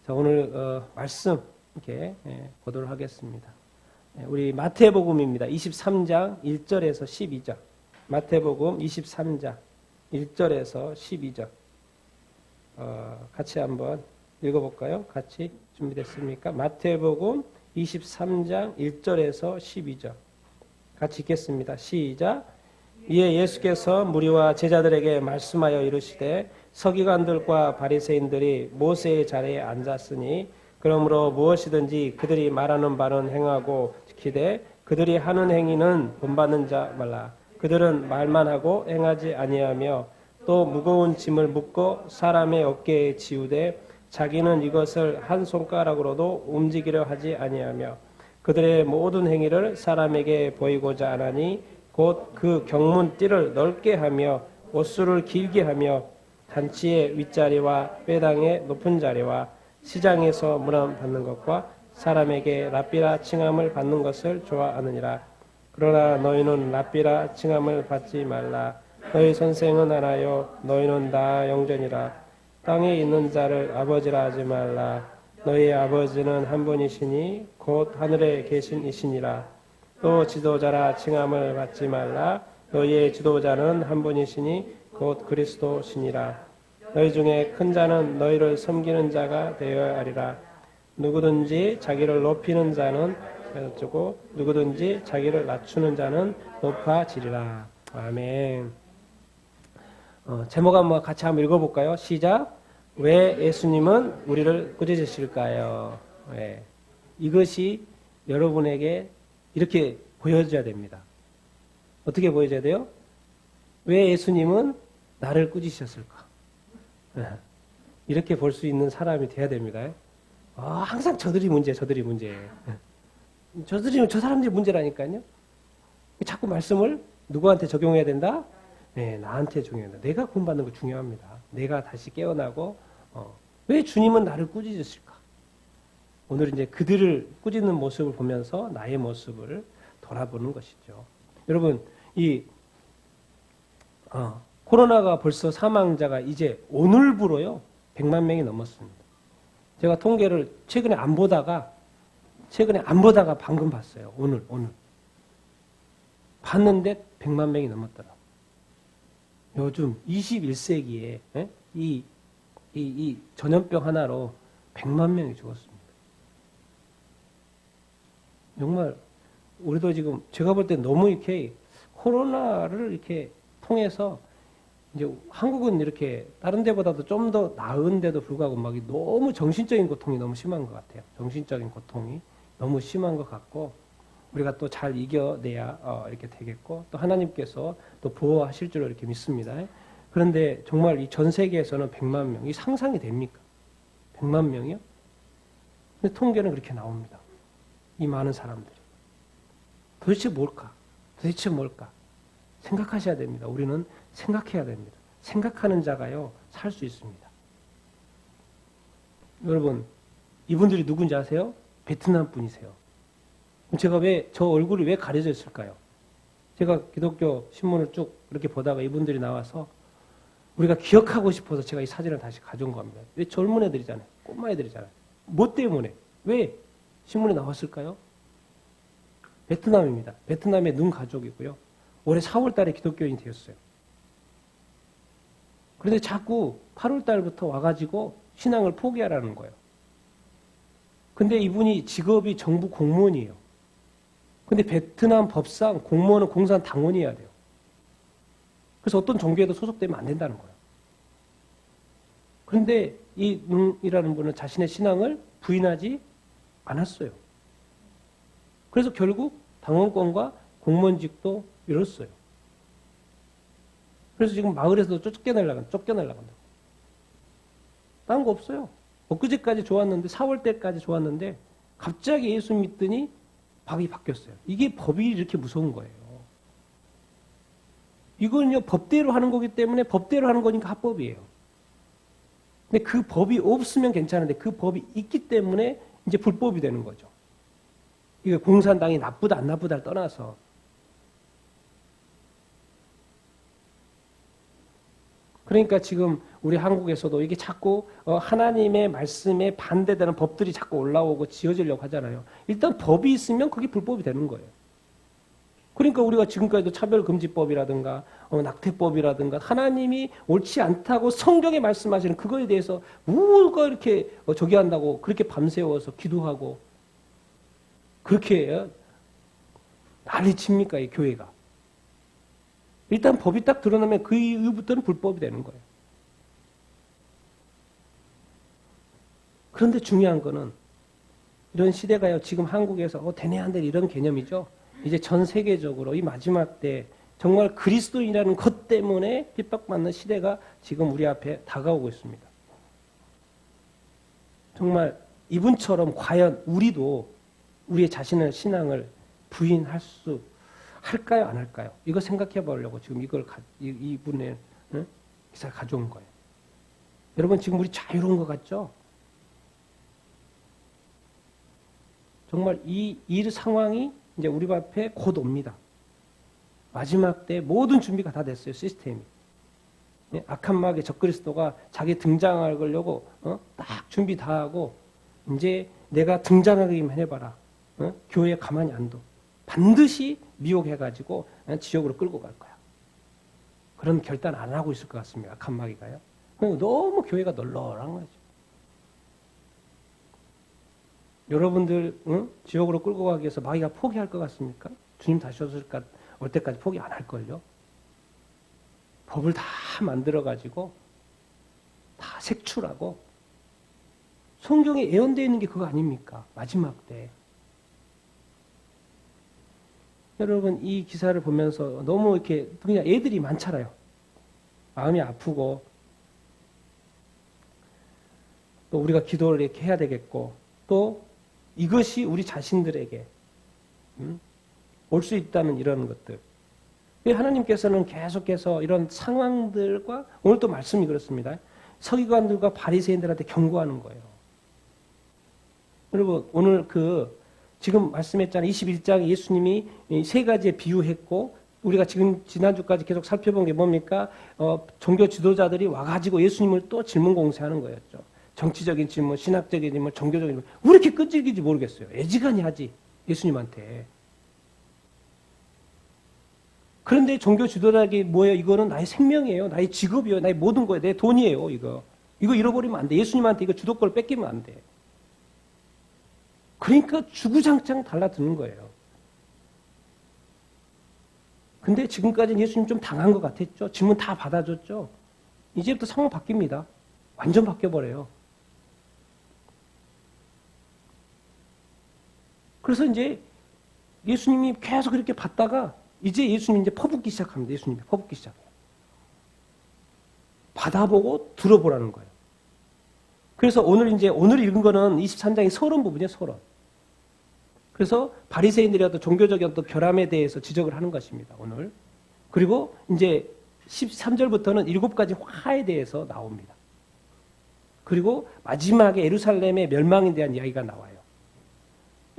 자, 오늘 말씀 이렇게 보도록 하겠습니다. 우리 마태복음입니다. 23장 1절에서 12절. 마태복음 23장 1절에서 12절. 같이 한번 읽어볼까요? 같이 준비됐습니까? 마태복음 23장 1절에서 12절. 같이 읽겠습니다. 시작. 이에 예수께서 무리와 제자들에게 말씀하여 이르시되 서기관들과 바리새인들이 모세의 자리에 앉았으니 그러므로 무엇이든지 그들이 말하는 바는 행하고 지키되 그들이 하는 행위는 본받는 자 말라. 그들은 말만 하고 행하지 아니하며 또 무거운 짐을 묶고 사람의 어깨에 지우되 자기는 이것을 한 손가락으로도 움직이려 하지 아니하며 그들의 모든 행위를 사람에게 보이고자 하나니 곧 그 경문띠를 넓게 하며 옷수를 길게 하며 단치의 윗자리와 회당의 높은 자리와 시장에서 문안 받는 것과 사람에게 랍비라 칭함을 받는 것을 좋아하느니라. 그러나 너희는 랍비라 칭함을 받지 말라. 너희 선생은 하나요 너희는 다 영전이라. 땅에 있는 자를 아버지라 하지 말라. 너희 아버지는 한 분이시니 곧 하늘에 계신 이시니라. 또 지도자라 칭함을 받지 말라. 너희의 지도자는 한 분이시니 곧 그리스도시니라. 너희 중에 큰 자는 너희를 섬기는 자가 되어야 하리라. 누구든지 자기를 높이는 자는 낮추고 누구든지 자기를 낮추는 자는 높아지리라. 아멘. 제목 한번 같이 한번 읽어볼까요? 시작. 왜 예수님은 우리를 꾸짖으실까요? 네. 이것이 여러분에게 이렇게 보여줘야 됩니다. 어떻게 보여줘야 돼요? 왜 예수님은 나를 꾸짖으셨을까? 이렇게 볼 수 있는 사람이 돼야 됩니다. 항상 저들이 문제예요. 저 사람들이 문제라니까요. 자꾸 말씀을 누구한테 적용해야 된다? 네, 나한테 적용해야 된다. 내가 구원받는 거 중요합니다. 내가 다시 깨어나고 왜 주님은 나를 꾸짖으실까? 오늘 이제 그들을 꾸짖는 모습을 보면서 나의 모습을 돌아보는 것이죠. 여러분, 코로나가 벌써 사망자가 이제 오늘부로요 100만 명이 넘었습니다. 제가 통계를 최근에 안 보다가 방금 봤어요. 오늘 봤는데 100만 명이 넘었더라고요. 요즘 21세기에 이 전염병 하나로 100만 명이 죽었습니다. 정말 우리도 지금 제가 볼 때 너무 이렇게 코로나를 이렇게 통해서 이제 한국은 이렇게 다른 데보다도 좀 더 나은데도 불구하고 막 너무 정신적인 고통이 너무 심한 것 같아요. 정신적인 고통이 너무 심한 것 같고 우리가 또 잘 이겨내야 이렇게 되겠고 또 하나님께서 또 보호하실 줄로 이렇게 믿습니다. 그런데 정말 이 전 세계에서는 100만 명, 이 상상이 됩니까? 100만 명이요? 근데 통계는 그렇게 나옵니다. 이 많은 사람들이. 도대체 뭘까? 생각하셔야 됩니다. 우리는 생각해야 됩니다. 생각하는 자가요, 살 수 있습니다. 여러분, 이분들이 누군지 아세요? 베트남 분이세요. 제가 저 얼굴이 왜 가려져 있을까요? 제가 기독교 신문을 쭉 이렇게 보다가 이분들이 나와서 우리가 기억하고 싶어서 제가 이 사진을 다시 가져온 겁니다. 왜 젊은 애들이잖아요. 꼬마 애들이잖아요. 뭐 때문에? 왜 신문에 나왔을까요? 베트남입니다. 베트남의 눈 가족이고요. 올해 4월 달에 기독교인이 되었어요. 그런데 자꾸 8월 달부터 와가지고 신앙을 포기하라는 거예요. 근데 이분이 직업이 정부 공무원이에요. 근데 베트남 법상 공무원은 공산 당원이어야 돼요. 그래서 어떤 종교에도 소속되면 안 된다는 거예요. 그런데 이 눈이라는 분은 자신의 신앙을 부인하지 않았어요. 그래서 결국 당원권과 공무원직도 잃었어요. 그래서 지금 마을에서도 쫓겨나려간다고. 딴 거 없어요. 엊그제까지 좋았는데 4월 때까지 좋았는데 갑자기 예수 믿더니 법이 바뀌었어요. 이게 법이 이렇게 무서운 거예요. 이건요 법대로 하는 거기 때문에 법대로 하는 거니까 합법이에요. 근데 그 법이 없으면 괜찮은데 그 법이 있기 때문에 이제 불법이 되는 거죠. 이게 공산당이 나쁘다 안 나쁘다를 떠나서 그러니까 지금 우리 한국에서도 이게 자꾸 하나님의 말씀에 반대되는 법들이 자꾸 올라오고 지어지려고 하잖아요. 일단 법이 있으면 그게 불법이 되는 거예요. 그러니까 우리가 지금까지도 차별금지법이라든가 낙태법이라든가 하나님이 옳지 않다고 성경에 말씀하시는 그거에 대해서 뭐가 이렇게 저기 한다고 그렇게 밤새워서 기도하고 그렇게 난리칩니까, 이 교회가. 일단 법이 딱 드러나면 그 이후부터는 불법이 되는 거예요. 그런데 중요한 거는 이런 시대가요, 지금 한국에서 대내한들 이런 개념이죠. 이제 전 세계적으로 이 마지막 때 정말 그리스도인이라는 것 때문에 핍박받는 시대가 지금 우리 앞에 다가오고 있습니다. 정말 이분처럼 과연 우리도 우리의 자신의 신앙을 부인할 수 할까요, 안 할까요? 이거 생각해 보려고 지금 이분의 기사를 가져온 거예요. 여러분 지금 우리 자유로운 것 같죠? 정말 이 상황이 이제 우리 앞에 곧 옵니다. 마지막 때 모든 준비가 다 됐어요, 시스템이. 악한 마귀 적그리스도가 자기 등장하려고 딱 준비 다 하고 이제 내가 등장하기만 해봐라. 교회 가만히 안 둬. 반드시 미혹해가지고 지옥으로 끌고 갈 거야. 그런 결단 안 하고 있을 것 같습니다. 악한 마귀가요. 너무 교회가 널널한 거죠. 여러분들 지옥으로 끌고 가기 위해서 마귀가 포기할 것 같습니까? 주님 다시 올 때까지 포기 안 할걸요. 법을 다 만들어가지고 다 색출하고 성경에 예언되어 있는 게 그거 아닙니까? 마지막 때. 여러분 이 기사를 보면서 너무 이렇게 그냥 애들이 많잖아요. 마음이 아프고 또 우리가 기도를 이렇게 해야 되겠고 또 이것이 우리 자신들에게 올 수 있다는 이런 것들. 하나님께서는 계속해서 이런 상황들과 오늘 또 말씀이 그렇습니다. 서기관들과 바리새인들한테 경고하는 거예요. 여러분 오늘 지금 말씀했잖아요. 21장 예수님이 세 가지의 비유했고 우리가 지금 지난주까지 계속 살펴본 게 뭡니까? 종교 지도자들이 와가지고 예수님을 또 질문 공세하는 거였죠. 정치적인 질문, 신학적인 질문, 종교적인 질문. 왜 이렇게 끈질기지 모르겠어요. 애지간히 하지 예수님한테. 그런데 종교 지도자에게 뭐예요? 이거는 나의 생명이에요. 나의 직업이에요. 나의 모든 거예요. 내 돈이에요. 이거 잃어버리면 안 돼. 예수님한테 이거 주도권을 뺏기면 안 돼. 그러니까 주구장창 달라드는 거예요. 근데 지금까지는 예수님 좀 당한 것 같았죠. 질문 다 받아줬죠. 이제부터 상황 바뀝니다. 완전 바뀌어버려요. 그래서 이제 예수님이 계속 이렇게 받다가 이제 예수님이 이제 퍼붓기 시작합니다. 예수님이 퍼붓기 시작해요. 받아보고 들어보라는 거예요. 그래서 오늘 읽은 거는 23장의 서론 부분이에요, 서론. 그래서 바리새인들의 어떤 종교적인 어떤 결함에 대해서 지적을 하는 것입니다, 오늘. 그리고 이제 13절부터는 7가지 화에 대해서 나옵니다. 그리고 마지막에 예루살렘의 멸망에 대한 이야기가 나와요.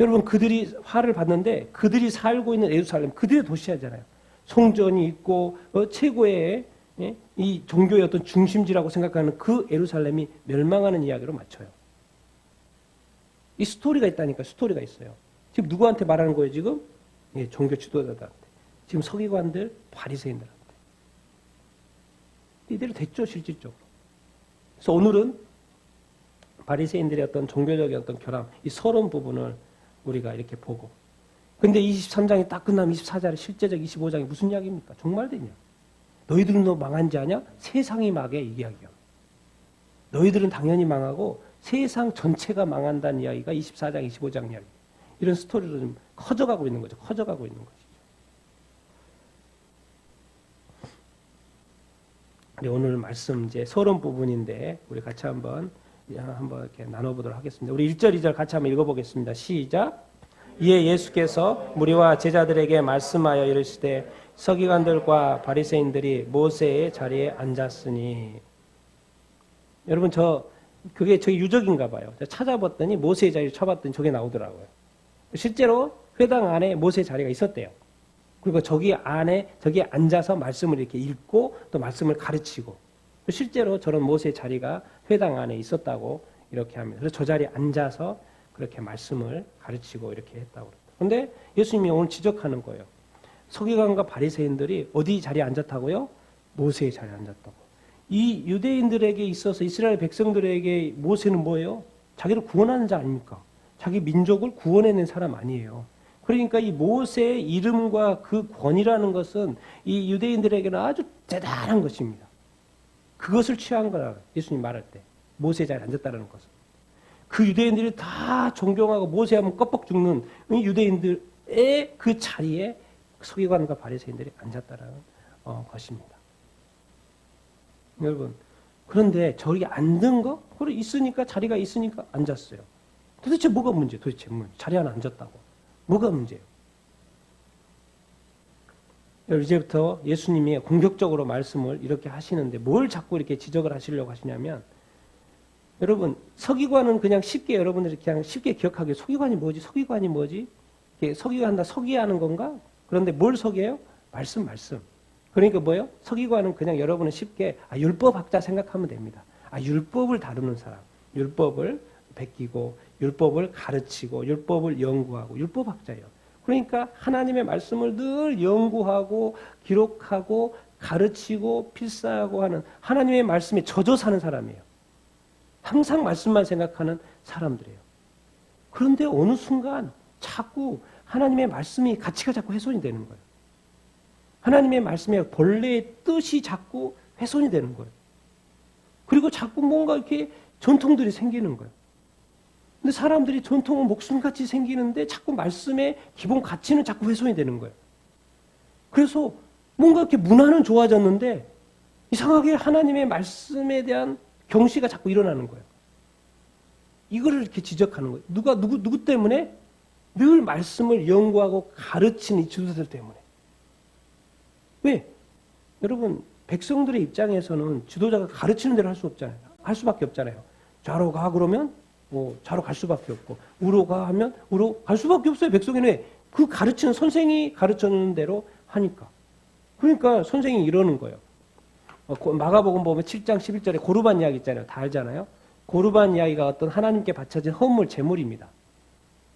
여러분 그들이 화를 받는데 그들이 살고 있는 예루살렘, 그들의 도시잖아요. 성전이 있고 최고의 이 종교의 어떤 중심지라고 생각하는 그 예루살렘이 멸망하는 이야기로 맞춰요. 이 스토리가 있다니까. 스토리가 있어요. 지금 누구한테 말하는 거예요 지금? 종교 지도자들한테. 지금 서기관들, 바리새인들한테. 이대로 됐죠 실질적으로. 그래서 오늘은 바리새인들의 어떤 종교적인 어떤 결함, 이 서론 부분을 우리가 이렇게 보고. 근데 23장이 딱 끝나면 24절에 실제적 25장이 무슨 이야기입니까? 정말 되냐? 너희들은 너 망한 지 아냐? 세상이 망해 이 이야기야. 너희들은 당연히 망하고 세상 전체가 망한다는 이야기가 24장, 25장 이야기. 이런 스토리로 좀 커져가고 있는 거죠. 커져가고 있는 것이죠. 오늘 말씀 이제 서론 부분인데 우리 같이 한번 이렇게 나눠보도록 하겠습니다. 우리 1절, 2절 같이 한번 읽어보겠습니다. 시작. 이에 예수께서 무리와 제자들에게 말씀하여 이르시되 서기관들과 바리새인들이 모세의 자리에 앉았으니. 여러분 그게 저희 유적인가 봐요. 찾아봤더니 모세의 자리를 쳐봤더니 저게 나오더라고요. 실제로 회당 안에 모세의 자리가 있었대요. 그리고 저기 앉아서 말씀을 이렇게 읽고 또 말씀을 가르치고 실제로 저런 모세의 자리가 회당 안에 있었다고 이렇게 합니다. 그래서 저 자리에 앉아서 그렇게 말씀을 가르치고 이렇게 했다고 그럽니다. 그런데 예수님이 오늘 지적하는 거예요. 서기관과 바리새인들이 어디 자리에 앉았다고요? 모세의 자리에 앉았다고. 이 유대인들에게 있어서 이스라엘 백성들에게 모세는 뭐예요? 자기를 구원하는 자 아닙니까? 자기 민족을 구원해낸 사람 아니에요. 그러니까 이 모세의 이름과 그 권위라는 것은 이 유대인들에게는 아주 대단한 것입니다. 그것을 취한 거라 예수님 말할 때 모세 자리에 앉았다는 것은. 그 유대인들이 다 존경하고 모세하면 껍벅 죽는 유대인들의 그 자리에 서기관과 바리새인들이 앉았다는 것입니다. 여러분, 그런데 저기 앉은 거? 그래 있으니까 자리가 있으니까 앉았어요. 도대체 뭐가 문제예요? 도대체 자리 하나 앉았다고. 뭐가 문제예요? 이제부터 예수님이 공격적으로 말씀을 이렇게 하시는데 뭘 자꾸 이렇게 지적을 하시려고 하시냐면 여러분 서기관은 그냥 쉽게 여러분들이 그냥 쉽게 기억하기에 서기관이 뭐지? 서기관이 뭐지? 서기한다 서기하는 건가? 그런데 뭘 서기해요? 말씀. 그러니까 뭐예요? 서기관은 그냥 여러분은 쉽게 율법학자 생각하면 됩니다. 율법을 다루는 사람, 율법을 베끼고 율법을 가르치고 율법을 연구하고 율법학자예요. 그러니까 하나님의 말씀을 늘 연구하고 기록하고 가르치고 필사하고 하는 하나님의 말씀에 젖어 사는 사람이에요. 항상 말씀만 생각하는 사람들이에요. 그런데 어느 순간 자꾸 하나님의 말씀이 가치가 자꾸 훼손이 되는 거예요. 하나님의 말씀의 본래의 뜻이 자꾸 훼손이 되는 거예요. 그리고 자꾸 뭔가 이렇게 전통들이 생기는 거예요. 근데 사람들이 전통은 목숨같이 생기는데 자꾸 말씀의 기본 가치는 자꾸 훼손이 되는 거예요. 그래서 뭔가 이렇게 문화는 좋아졌는데 이상하게 하나님의 말씀에 대한 경시가 자꾸 일어나는 거예요. 이거를 이렇게 지적하는 거예요. 누구 때문에? 늘 말씀을 연구하고 가르치는 이 지도자들 때문에. 왜? 여러분, 백성들의 입장에서는 지도자가 가르치는 대로 할 수 없잖아요. 할 수밖에 없잖아요. 좌로 가 그러면 좌로 갈 수밖에 없고 우로 가 하면 우로 갈 수밖에 없어요. 백성에는 왜? 그 가르치는 선생이 가르쳐주는 대로 하니까. 그러니까 선생이 이러는 거예요. 마가복음 보면 7장 11절에 고르반 이야기 있잖아요. 다 알잖아요. 고르반 이야기가 어떤 하나님께 바쳐진 헌물, 제물입니다.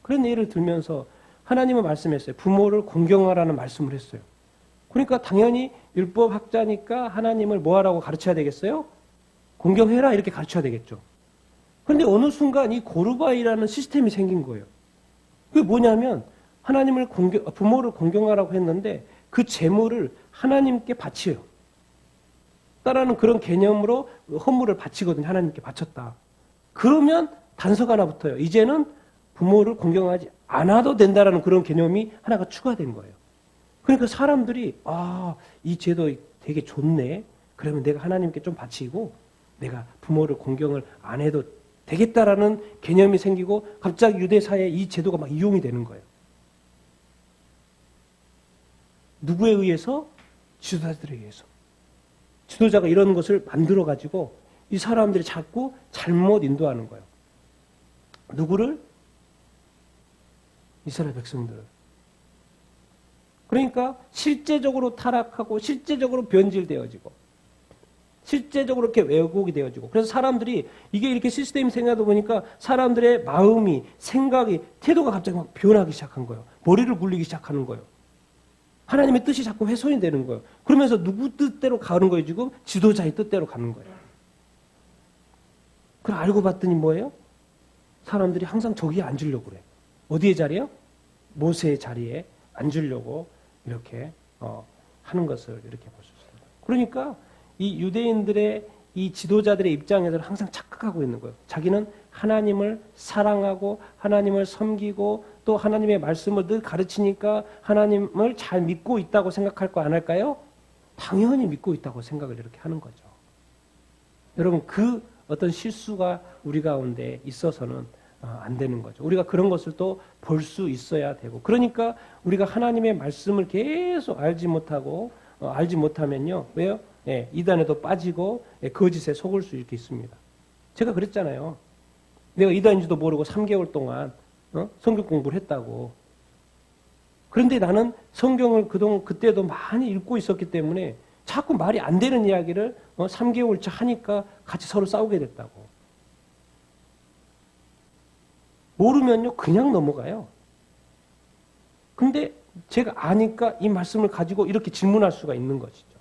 그런 예를 들면서 하나님은 말씀했어요. 부모를 공경하라는 말씀을 했어요. 그러니까 당연히 율법학자니까 하나님을 뭐하라고 가르쳐야 되겠어요? 공경해라 이렇게 가르쳐야 되겠죠. 그런데 어느 순간 이 고르바이라는 시스템이 생긴 거예요. 그게 뭐냐면 하나님을 부모를 공경하라고 했는데 그 제물을 하나님께 바쳐요. 따라는 그런 개념으로 헌물을 바치거든요. 하나님께 바쳤다. 그러면 단서가 하나 붙어요. 이제는 부모를 공경하지 않아도 된다라는 그런 개념이 하나가 추가된 거예요. 그러니까 사람들이 이 제도 되게 좋네. 그러면 내가 하나님께 좀 바치고 내가 부모를 공경을 안 해도 되겠다라는 개념이 생기고 갑자기 유대사에 이 제도가 막 이용이 되는 거예요. 누구에 의해서? 지도자들에 의해서. 지도자가 이런 것을 만들어가지고 이 사람들이 자꾸 잘못 인도하는 거예요. 누구를? 이스라엘 백성들을. 그러니까 실제적으로 타락하고 실제적으로 변질되어지고 실제적으로 이렇게 왜곡이 되어지고 그래서 사람들이 이게 이렇게 시스템이 생겨다 보니까 사람들의 마음이 생각이 태도가 갑자기 막 변하기 시작한 거예요. 머리를 굴리기 시작하는 거예요. 하나님의 뜻이 자꾸 훼손이 되는 거예요. 그러면서 누구 뜻대로 가는 거예요. 지금 지도자의 뜻대로 가는 거예요. 그걸 알고 봤더니 뭐예요? 사람들이 항상 저기에 앉으려고 그래. 어디의 자리요? 모세의 자리에 앉으려고 이렇게 하는 것을 이렇게 볼 수 있습니다. 그러니까 이 유대인들의 이 지도자들의 입장에서는 항상 착각하고 있는 거예요. 자기는 하나님을 사랑하고 하나님을 섬기고 또 하나님의 말씀을 늘 가르치니까 하나님을 잘 믿고 있다고 생각할 거 안 할까요? 당연히 믿고 있다고 생각을 이렇게 하는 거죠. 여러분 그 어떤 실수가 우리 가운데 있어서는 안 되는 거죠. 우리가 그런 것을 또 볼 수 있어야 되고 그러니까 우리가 하나님의 말씀을 계속 알지 못하면요. 왜요? 이단에도 빠지고 거짓에 속을 수 이렇게 있습니다. 제가 그랬잖아요. 내가 이단인지도 모르고 3개월 동안 성경 공부를 했다고. 그런데 나는 성경을 그때도 많이 읽고 있었기 때문에 자꾸 말이 안 되는 이야기를 3개월째 하니까 같이 서로 싸우게 됐다고. 모르면요 그냥 넘어가요. 근데 제가 아니까 이 말씀을 가지고 이렇게 질문할 수가 있는 것이죠.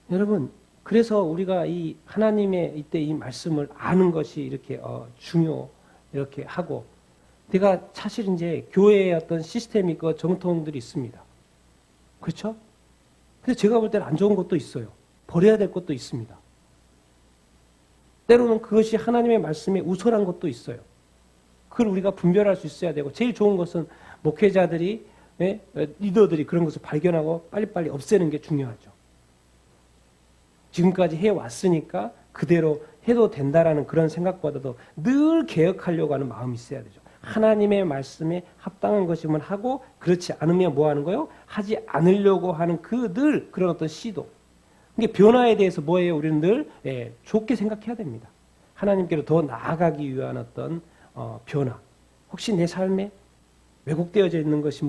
여러분, 그래서 우리가 이 하나님의 이때 이 말씀을 아는 것이 이렇게 이렇게 하고, 내가 사실 이제 교회의 어떤 시스템이 있고 정통들이 있습니다. 그렇죠? 근데 제가 볼 때는 안 좋은 것도 있어요. 버려야 될 것도 있습니다. 때로는 그것이 하나님의 말씀에 우월한 것도 있어요. 그걸 우리가 분별할 수 있어야 되고, 제일 좋은 것은 목회자들이, 리더들이 그런 것을 발견하고 빨리빨리 없애는 게 중요하죠. 지금까지 해왔으니까 그대로 해도 된다라는 그런 생각보다도 늘 개혁하려고 하는 마음이 있어야 되죠. 하나님의 말씀에 합당한 것이면 하고, 그렇지 않으면 뭐 하는 거예요? 하지 않으려고 하는 그 늘 그런 어떤 시도. 이게 변화에 대해서 뭐예요? 우리는 늘 좋게 생각해야 됩니다. 하나님께로 더 나아가기 위한 어떤 변화. 혹시 내 삶에 왜곡되어져 있는 것이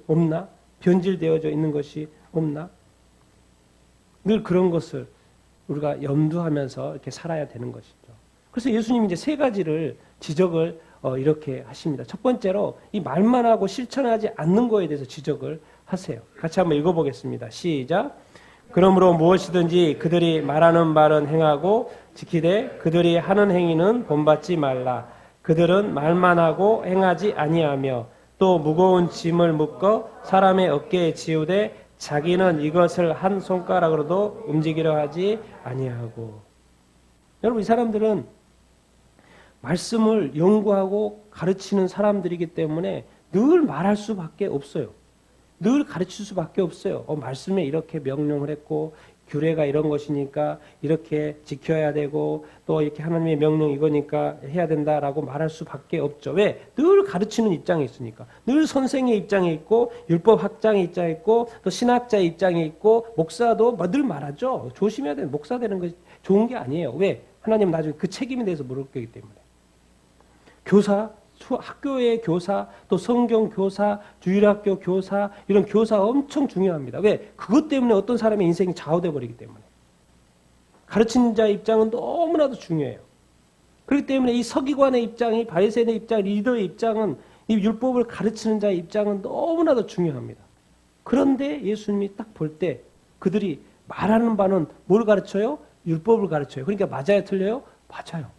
없나? 변질되어져 있는 것이 없나? 늘 그런 것을 우리가 염두하면서 이렇게 살아야 되는 것이죠. 그래서 예수님이 이제 세 가지를 지적을 이렇게 하십니다. 첫 번째로 이 말만 하고 실천하지 않는 거에 대해서 지적을 하세요. 같이 한번 읽어보겠습니다. 시작. 그러므로 무엇이든지 그들이 말하는 말은 행하고 지키되 그들이 하는 행위는 본받지 말라. 그들은 말만 하고 행하지 아니하며 또 무거운 짐을 묶어 사람의 어깨에 지우되 자기는 이것을 한 손가락으로도 움직이려 하지 아니하고. 여러분, 이 사람들은 말씀을 연구하고 가르치는 사람들이기 때문에 늘 말할 수밖에 없어요. 늘 가르칠 수밖에 없어요. 말씀에 이렇게 명령을 했고 규례가 이런 것이니까 이렇게 지켜야 되고 또 이렇게 하나님의 명령 이거니까 해야 된다라고 말할 수밖에 없죠. 왜? 늘 가르치는 입장에 있으니까. 늘 선생의 입장에 있고 율법학장의 입장에 있고 또 신학자의 입장에 있고 목사도 늘 말하죠. 조심해야 돼요. 목사 되는 것이 좋은 게 아니에요. 왜? 하나님 나중에 그 책임에 대해서 물을 거기 때문에. 교사, 학교의 교사, 또 성경 교사, 주일학교 교사, 이런 교사 엄청 중요합니다. 왜? 그것 때문에 어떤 사람의 인생이 좌우되어 버리기 때문에. 가르치는 자의 입장은 너무나도 중요해요. 그렇기 때문에 이 서기관의 입장이, 바리새인의 입장, 리더의 입장은, 이 율법을 가르치는 자의 입장은 너무나도 중요합니다. 그런데 예수님이 딱 볼 때 그들이 말하는 바는 뭘 가르쳐요? 율법을 가르쳐요. 그러니까 맞아요, 틀려요? 맞아요.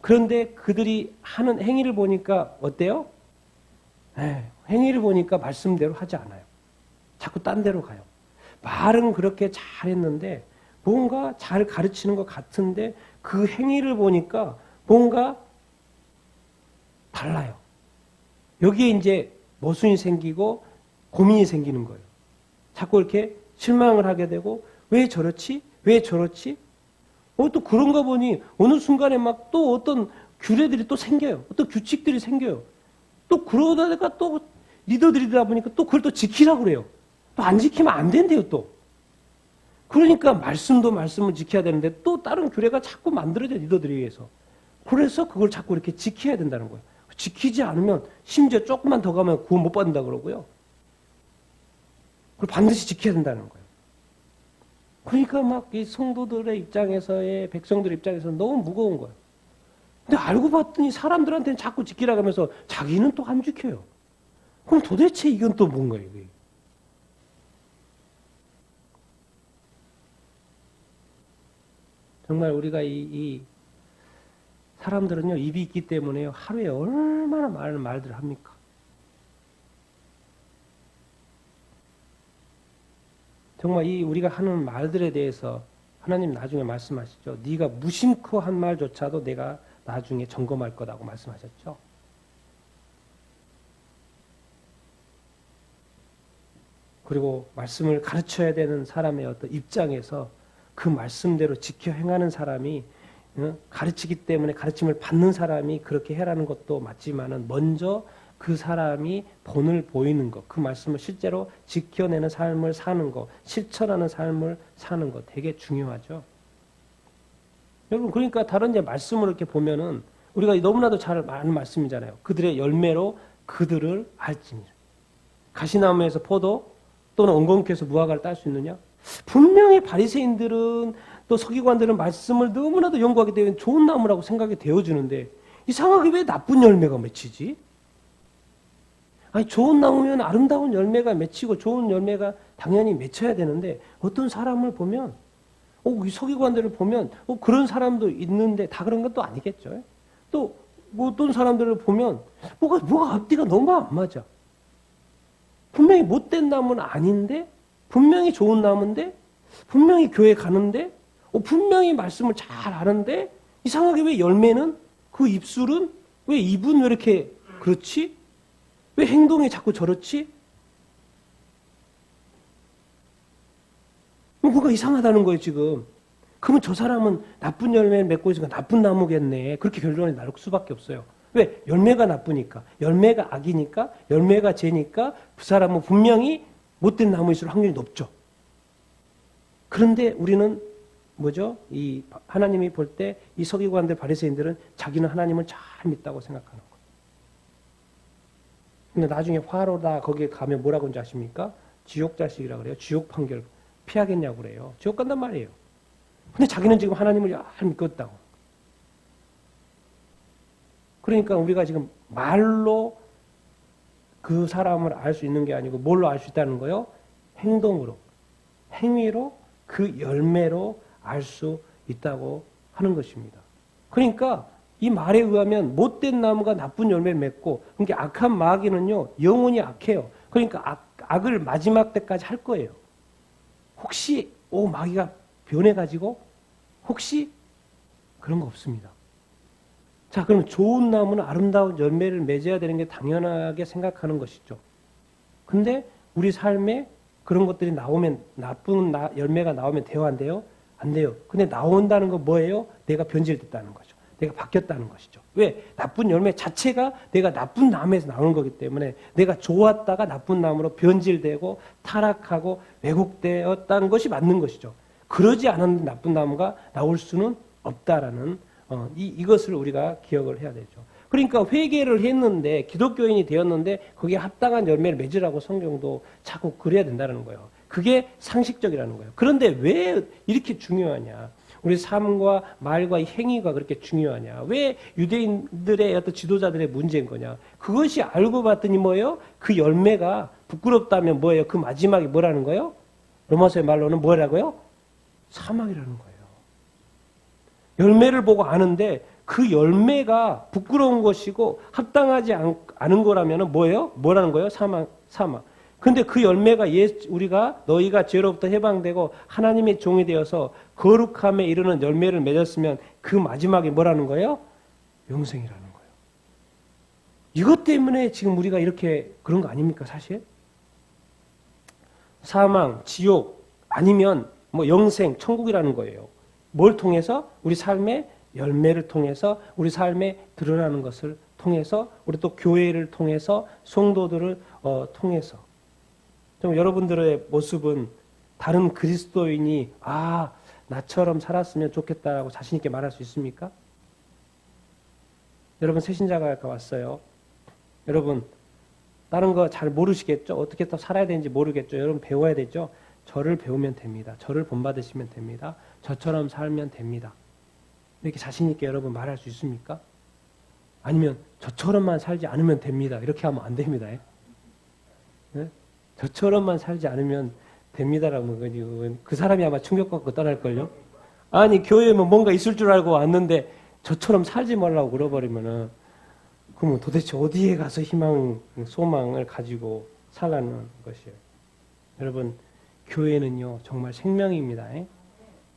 그런데 그들이 하는 행위를 보니까 어때요? 행위를 보니까 말씀대로 하지 않아요. 자꾸 딴 데로 가요. 말은 그렇게 잘했는데 뭔가 잘 가르치는 것 같은데 그 행위를 보니까 뭔가 달라요. 여기에 이제 모순이 생기고 고민이 생기는 거예요. 자꾸 이렇게 실망을 하게 되고 왜 저렇지? 왜 저렇지? 또 그런가 보니 어느 순간에 막 또 어떤 규례들이 또 생겨요. 어떤 규칙들이 생겨요. 또 그러다가 또 리더들이다 보니까 또 그걸 또 지키라고 그래요. 또 안 지키면 안 된대요, 또. 그러니까 말씀을 지켜야 되는데 또 다른 규례가 자꾸 만들어져요, 리더들에 의해서. 그래서 그걸 자꾸 이렇게 지켜야 된다는 거예요. 지키지 않으면 심지어 조금만 더 가면 구원 못 받는다 그러고요. 그걸 반드시 지켜야 된다는 거예요. 그러니까 막 이 성도들의 입장에서의 백성들 입장에서는 너무 무거운 거예요. 근데 알고 봤더니 사람들한테는 자꾸 지키라고 하면서 자기는 또 안 지켜요. 그럼 도대체 이건 또 뭔가요? 이게? 정말 우리가 이 사람들은요, 입이 있기 때문에요, 하루에 얼마나 많은 말들을 합니까? 정말 이 우리가 하는 말들에 대해서 하나님 나중에 말씀하시죠. 네가 무심코 한 말조차도 내가 나중에 점검할 거라고 말씀하셨죠. 그리고 말씀을 가르쳐야 되는 사람의 어떤 입장에서 그 말씀대로 지켜 행하는 사람이 가르치기 때문에 가르침을 받는 사람이 그렇게 해라는 것도 맞지만은 먼저 그 사람이 본을 보이는 것, 그 말씀을 실제로 지켜내는 삶을 사는 것, 실천하는 삶을 사는 것 되게 중요하죠. 여러분, 그러니까 다른 이제 말씀을 이렇게 보면은 우리가 너무나도 잘 아는 말씀이잖아요. 그들의 열매로 그들을 알지니라. 가시나무에서 포도, 또는 엉겅퀴에서 무화과를 딸 수 있느냐? 분명히 바리새인들은 또 서기관들은 말씀을 너무나도 연구하기 때문에 좋은 나무라고 생각이 되어주는데 이상하게 왜 나쁜 열매가 맺히지? 아니 좋은 나무면 아름다운 열매가 맺히고 좋은 열매가 당연히 맺혀야 되는데 어떤 사람을 보면 이 서기관들을 보면 그런 사람도 있는데 다 그런 것도 아니겠죠. 또 어떤 사람들을 보면 뭐가 앞뒤가 너무 안 맞아. 분명히 못된 나무는 아닌데 분명히 좋은 나무인데 분명히 교회 가는데 분명히 말씀을 잘 아는데 이상하게 왜 열매는 그 입술은 왜 입은 왜 이렇게 그렇지? 왜 행동이 자꾸 저렇지? 뭐가 이상하다는 거예요 지금. 그러면 저 사람은 나쁜 열매를 맺고 있으니까 나쁜 나무겠네. 그렇게 결론이 나올 수밖에 없어요. 왜? 열매가 나쁘니까. 열매가 악이니까. 열매가 죄니까 그 사람은 분명히 못된 나무일 확률이 높죠. 그런데 우리는 뭐죠? 이 하나님이 볼 때 이 서기관들 바리새인들은 자기는 하나님을 잘 믿다고 생각하는 거예요. 근데 나중에 화로다 거기에 가면 뭐라고 하는지 아십니까? 지옥 자식이라고 그래요. 지옥 판결 피하겠냐고 그래요. 지옥 간단 말이에요. 근데 자기는 지금 하나님을 잘 믿겠다고. 그러니까 우리가 지금 말로 그 사람을 알 수 있는 게 아니고 뭘로 알 수 있다는 거요? 행동으로, 행위로, 그 열매로 알 수 있다고 하는 것입니다. 그러니까 이 말에 의하면 못된 나무가 나쁜 열매를 맺고, 그러니까 악한 마귀는요 영원히 악해요. 그러니까 악을 마지막 때까지 할 거예요. 혹시 마귀가 변해가지고 혹시 그런 거 없습니다. 자, 그럼 좋은 나무는 아름다운 열매를 맺어야 되는 게 당연하게 생각하는 것이죠. 근데 우리 삶에 그런 것들이 나오면 나쁜 열매가 나오면 돼요, 안 돼요? 안 돼요. 근데 나온다는 건 뭐예요? 내가 변질됐다는 거죠. 내가 바뀌었다는 것이죠. 왜? 나쁜 열매 자체가 내가 나쁜 나무에서 나오는 거기 때문에 내가 좋았다가 나쁜 나무로 변질되고 타락하고 왜곡되었다는 것이 맞는 것이죠. 그러지 않은 나쁜 나무가 나올 수는 없다라는 이것을 우리가 기억을 해야 되죠. 그러니까 회개를 했는데 기독교인이 되었는데 거기에 합당한 열매를 맺으라고 성경도 자꾸 그래야 된다는 거예요. 그게 상식적이라는 거예요. 그런데 왜 이렇게 중요하냐? 우리 삶과 말과 행위가 그렇게 중요하냐? 왜 유대인들의 어떤 지도자들의 문제인 거냐? 그것이 알고 봤더니 뭐예요? 그 열매가 부끄럽다면 뭐예요? 그 마지막이 뭐라는 거예요? 로마서의 말로는 뭐라고요? 사망이라는 거예요. 열매를 보고 아는데 그 열매가 부끄러운 것이고 합당하지 않은 거라면 뭐예요? 뭐라는 거예요? 사망. 근데 그 열매가 우리가 너희가 죄로부터 해방되고 하나님의 종이 되어서 거룩함에 이르는 열매를 맺었으면 그 마지막이 뭐라는 거예요? 영생이라는 거예요. 이것 때문에 지금 우리가 이렇게 그런 거 아닙니까, 사실? 사망, 지옥, 아니면 영생, 천국이라는 거예요. 뭘 통해서? 우리 삶의 열매를 통해서, 우리 삶에 드러나는 것을 통해서, 우리 또 교회를 통해서, 성도들을 통해서. 좀 여러분들의 모습은 다른 그리스도인이 나처럼 살았으면 좋겠다라고 자신 있게 말할 수 있습니까? 여러분 새신자가 왔어요. 여러분 다른 거 잘 모르시겠죠? 어떻게 또 살아야 되는지 모르겠죠? 여러분 배워야 되죠? 저를 배우면 됩니다. 저를 본받으시면 됩니다. 저처럼 살면 됩니다. 이렇게 자신 있게 여러분 말할 수 있습니까? 아니면 저처럼만 살지 않으면 됩니다. 이렇게 하면 안 됩니다. 네? 저처럼만 살지 않으면 됩니다라는 거지. 그 사람이 아마 충격받고 떠날걸요? 아니, 교회에 뭔가 있을 줄 알고 왔는데 저처럼 살지 말라고 그러버리면은 그러면 도대체 어디에 가서 희망, 소망을 가지고 살라는 것이에요. 여러분, 교회는요, 정말 생명입니다.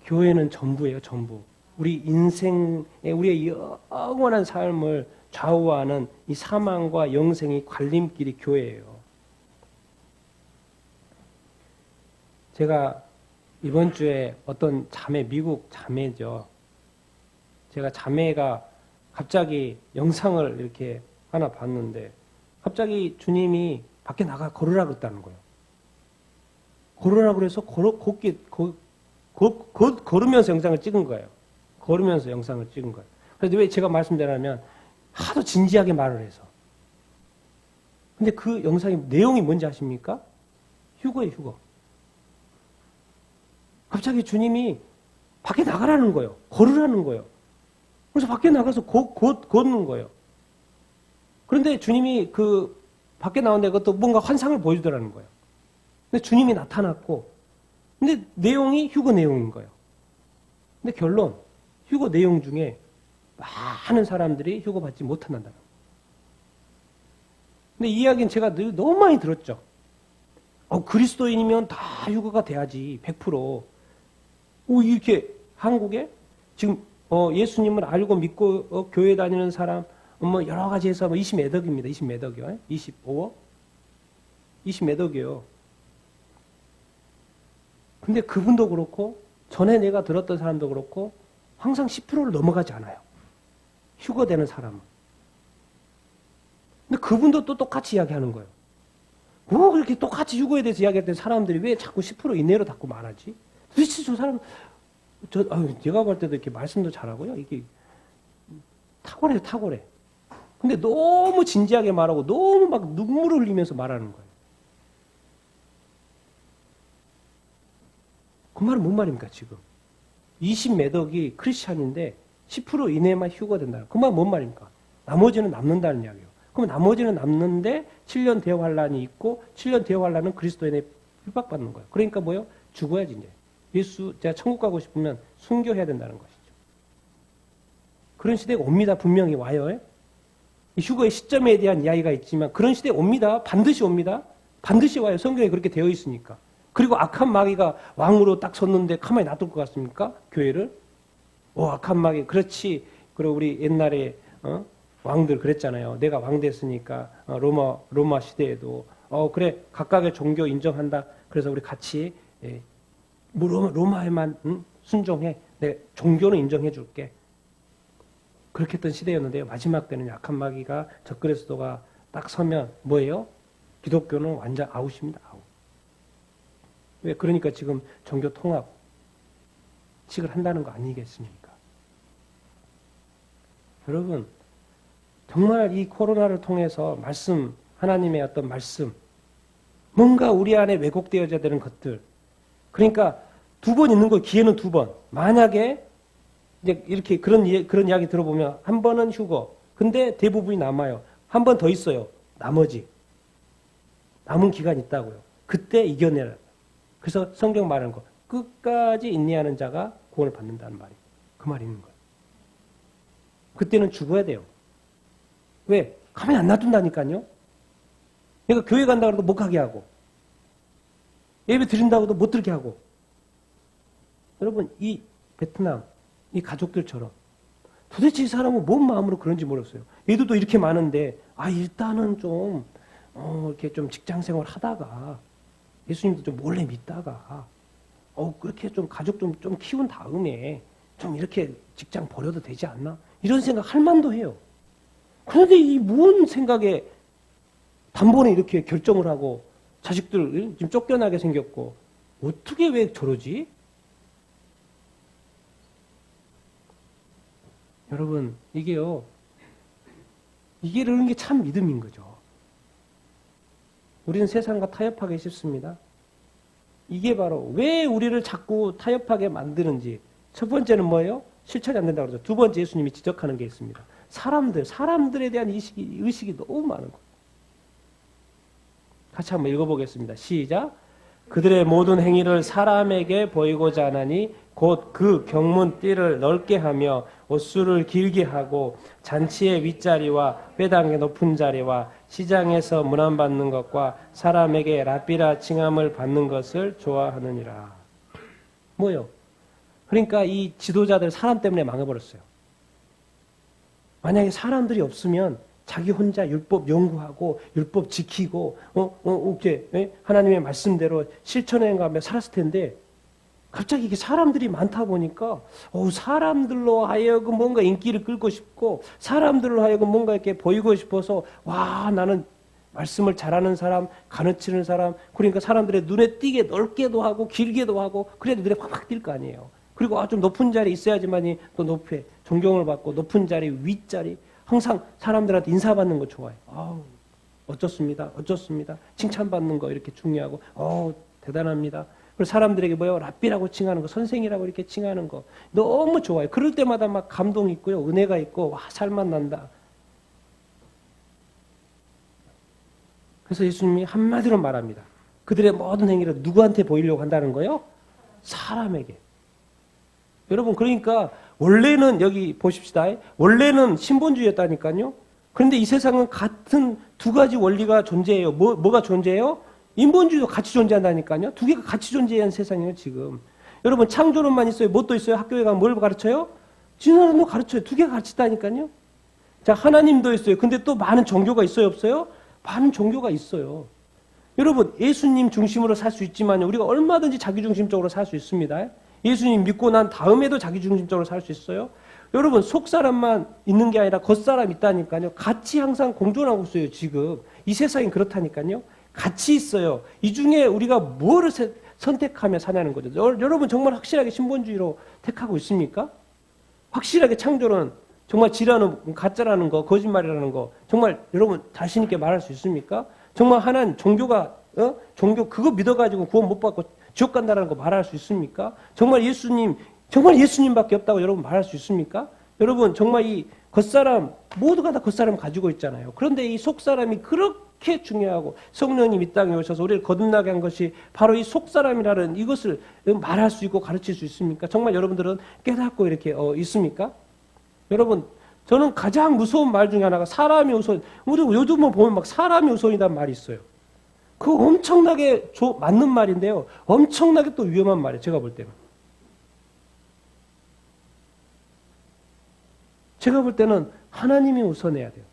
교회는 전부예요, 전부. 우리 인생의, 우리의 영원한 삶을 좌우하는 이 사망과 영생이 관림길이 교회예요. 제가 이번 주에 어떤 미국 자매죠. 제가 자매가 갑자기 영상을 이렇게 하나 봤는데 갑자기 주님이 밖에 나가 걸으라 그랬다는 거예요. 걸으라 그래서 걸으면서 영상을 찍은 거예요. 걸으면서 영상을 찍은 거예요. 그런데 왜 제가 말씀드리냐면 하도 진지하게 말을 해서. 근데 그 영상의 내용이 뭔지 아십니까? 휴거예요, 휴거. 갑자기 주님이 밖에 나가라는 거예요. 걸으라는 거예요. 그래서 밖에 나가서 걷는 거예요. 그런데 주님이 그 밖에 나오는데 그것도 뭔가 환상을 보여주더라는 거예요. 근데 주님이 나타났고, 근데 내용이 휴거 내용인 거예요. 근데 결론, 휴거 내용 중에 많은 사람들이 휴거 받지 못한다는 거예요. 근데 이 이야기는 제가 너무 많이 들었죠. 그리스도인이면 다 휴거가 돼야지, 100%. 이렇게 한국에 지금 예수님을 알고 믿고 교회 다니는 사람 여러 가지 해서 20몇 억입니다. 20몇 억이요. 25억? 20몇 억이요. 근데 그분도 그렇고 전에 내가 들었던 사람도 그렇고 항상 10%를 넘어가지 않아요. 휴거되는 사람은. 근데 그분도 또 똑같이 이야기하는 거예요. 뭐 그렇게 똑같이 휴거에 대해서 이야기했던 사람들이 왜 자꾸 10% 이내로 자꾸 말하지? 도대체 저 사람, 제가 볼 때도 이렇게 말씀도 잘하고요. 이게 탁월해요, 탁월해. 근데 너무 진지하게 말하고 너무 막 눈물을 흘리면서 말하는 거예요. 그 말은 뭔 말입니까, 지금? 20몇 억이 크리스찬인데 10% 이내만 휴거된다는 그 말은 뭔 말입니까? 나머지는 남는다는 이야기예요. 그럼 나머지는 남는데 7년 대환란이 있고 7년 대환란은 그리스도인에 핍박받는 거예요. 그러니까 뭐예요? 죽어야지 이제. 제가 천국 가고 싶으면 순교해야 된다는 것이죠. 그런 시대가 옵니다. 분명히 와요. 이 휴거의 시점에 대한 이야기가 있지만 그런 시대에 옵니다. 반드시 옵니다. 반드시 와요. 성경에 그렇게 되어 있으니까. 그리고 악한 마귀가 왕으로 딱 섰는데 가만히 놔둘 것 같습니까? 교회를? 악한 마귀. 그렇지. 그리고 우리 옛날에 왕들 그랬잖아요. 내가 왕 됐으니까 로마 시대에도 그래 각각의 종교 인정한다. 그래서 우리 같이 로마에만 순종해. 내 종교는 인정해 줄게. 그렇게 했던 시대였는데요. 마지막 때는 약한 마귀가 적그리스도가 딱 서면 뭐예요? 기독교는 완전 아웃입니다. 아웃. 왜? 그러니까 지금 종교 통합식을 한다는 거 아니겠습니까? 여러분, 정말 이 코로나를 통해서 하나님의 어떤 말씀, 뭔가 우리 안에 왜곡되어져야 되는 것들. 그러니까 2번 있는 거 기회는 2번. 만약에 이제 이렇게 그런 이야기 들어보면 한 번은 휴거. 근데 대부분이 남아요. 한 번 더 있어요. 나머지. 남은 기간이 있다고요. 그때 이겨내라. 그래서 성경 말하는 거. 끝까지 인내하는 자가 구원을 받는다는 말이. 그 말이 있는 거예요. 그때는 죽어야 돼요. 왜? 가만히 안 놔둔다니까요. 내가 교회 간다고 해도 못 가게 하고 예배 드린다고 해도 못 들게 하고. 여러분 이 베트남 이 가족들처럼 도대체 이 사람은 뭔 마음으로 그런지 모르겠어요. 얘들도 이렇게 많은데 일단은 좀 이렇게 좀 직장생활 하다가 예수님도 좀 몰래 믿다가 그렇게 좀 가족 좀 키운 다음에 좀 이렇게 직장 버려도 되지 않나? 이런 생각 할 만도 해요. 그런데 이 뭔 생각에 단번에 이렇게 결정을 하고 자식들 지금 쫓겨나게 생겼고 어떻게 왜 저러지? 여러분 이게요. 이게 그런 게 참 믿음인 거죠. 우리는 세상과 타협하기 쉽습니다. 이게 바로 왜 우리를 자꾸 타협하게 만드는지. 첫 번째는 뭐예요? 실천이 안 된다고 그러죠. 두 번째 예수님이 지적하는 게 있습니다. 사람들에 대한 의식이 너무 많은 거예요. 같이 한번 읽어보겠습니다. 시작. 그들의 모든 행위를 사람에게 보이고자 하나니 곧 그 경문띠를 넓게 하며 옷수를 길게 하고 잔치의 윗자리와 회당의 높은 자리와 시장에서 문안받는 것과 사람에게 랍비라 칭함을 받는 것을 좋아하느니라. 뭐요? 그러니까 이 지도자들 사람 때문에 망해버렸어요. 만약에 사람들이 없으면 자기 혼자 율법 연구하고 율법 지키고 하나님의 말씀대로 실천해 가며 살았을 텐데 갑자기 이게 사람들이 많다 보니까 사람들로 하여금 뭔가 인기를 끌고 싶고 사람들로 하여금 뭔가 이렇게 보이고 싶어서 나는 말씀을 잘하는 사람, 가르치는 사람, 그러니까 사람들의 눈에 띄게 넓게도 하고 길게도 하고 그래도 눈에 팍팍 띌 거 아니에요. 그리고 좀 높은 자리에 있어야지만이 또 높게 존경을 받고 높은 자리, 윗자리 항상 사람들한테 인사받는 거 좋아해요. 어쩌습니다. 어쩌습니다. 칭찬받는 거 이렇게 중요하고, 대단합니다. 그리고 사람들에게 뭐요? 랍비라고 칭하는 거, 선생이라고 이렇게 칭하는 거 너무 좋아요. 그럴 때마다 막 감동이 있고요. 은혜가 있고, 와, 살만 난다. 그래서 예수님이 한마디로 말합니다. 그들의 모든 행위를 누구한테 보이려고 한다는 거요? 사람에게. 여러분, 그러니까 원래는 여기 보십시다. 원래는 신본주의였다니까요. 그런데 이 세상은 같은 두 가지 원리가 존재해요. 뭐가 존재해요? 인본주의도 같이 존재한다니까요. 두 개가 같이 존재하는 세상이에요, 지금. 여러분, 창조론만 있어요? 뭣도 있어요? 학교에 가면 뭘 가르쳐요? 진화론도 가르쳐요. 두 개가 같이 있다니까요. 자, 하나님도 있어요. 근데 또 많은 종교가 있어요, 없어요? 많은 종교가 있어요. 여러분, 예수님 중심으로 살 수 있지만 우리가 얼마든지 자기중심적으로 살 수 있습니다. 예수님 믿고 난 다음에도 자기중심적으로 살 수 있어요. 여러분, 속사람만 있는 게 아니라 겉사람 있다니까요. 같이 항상 공존하고 있어요, 지금. 이 세상이 그렇다니까요. 같이 있어요. 이 중에 우리가 뭐를 선택하며 사냐는 거죠. 여러분, 정말 확실하게 신본주의로 택하고 있습니까? 확실하게 창조론, 정말 지라는 가짜라는 거, 거짓말이라는 거, 정말 여러분 자신 있게 말할 수 있습니까? 정말 하나님 종교가 종교 그거 믿어가지고 구원 못 받고 지옥 간다라는 거 말할 수 있습니까? 정말 예수님밖에 없다고 여러분 말할 수 있습니까? 여러분 정말 이 겉사람 모두가 다 겉사람 가지고 있잖아요. 그런데 이 속사람이 그렇게 중요하고 성령님 이 땅에 오셔서 우리를 거듭나게 한 것이 바로 이 속사람이라는 이것을 말할 수 있고 가르칠 수 있습니까? 정말 여러분들은 깨닫고 이렇게 있습니까? 여러분, 저는 가장 무서운 말 중에 하나가 사람이 우선, 우리 요즘 보면 막 사람이 우선이란 말이 있어요. 그거 엄청나게 맞는 말인데요. 엄청나게 또 위험한 말이에요. 제가 볼 때는. 제가 볼 때는 하나님이 우선해야 돼요.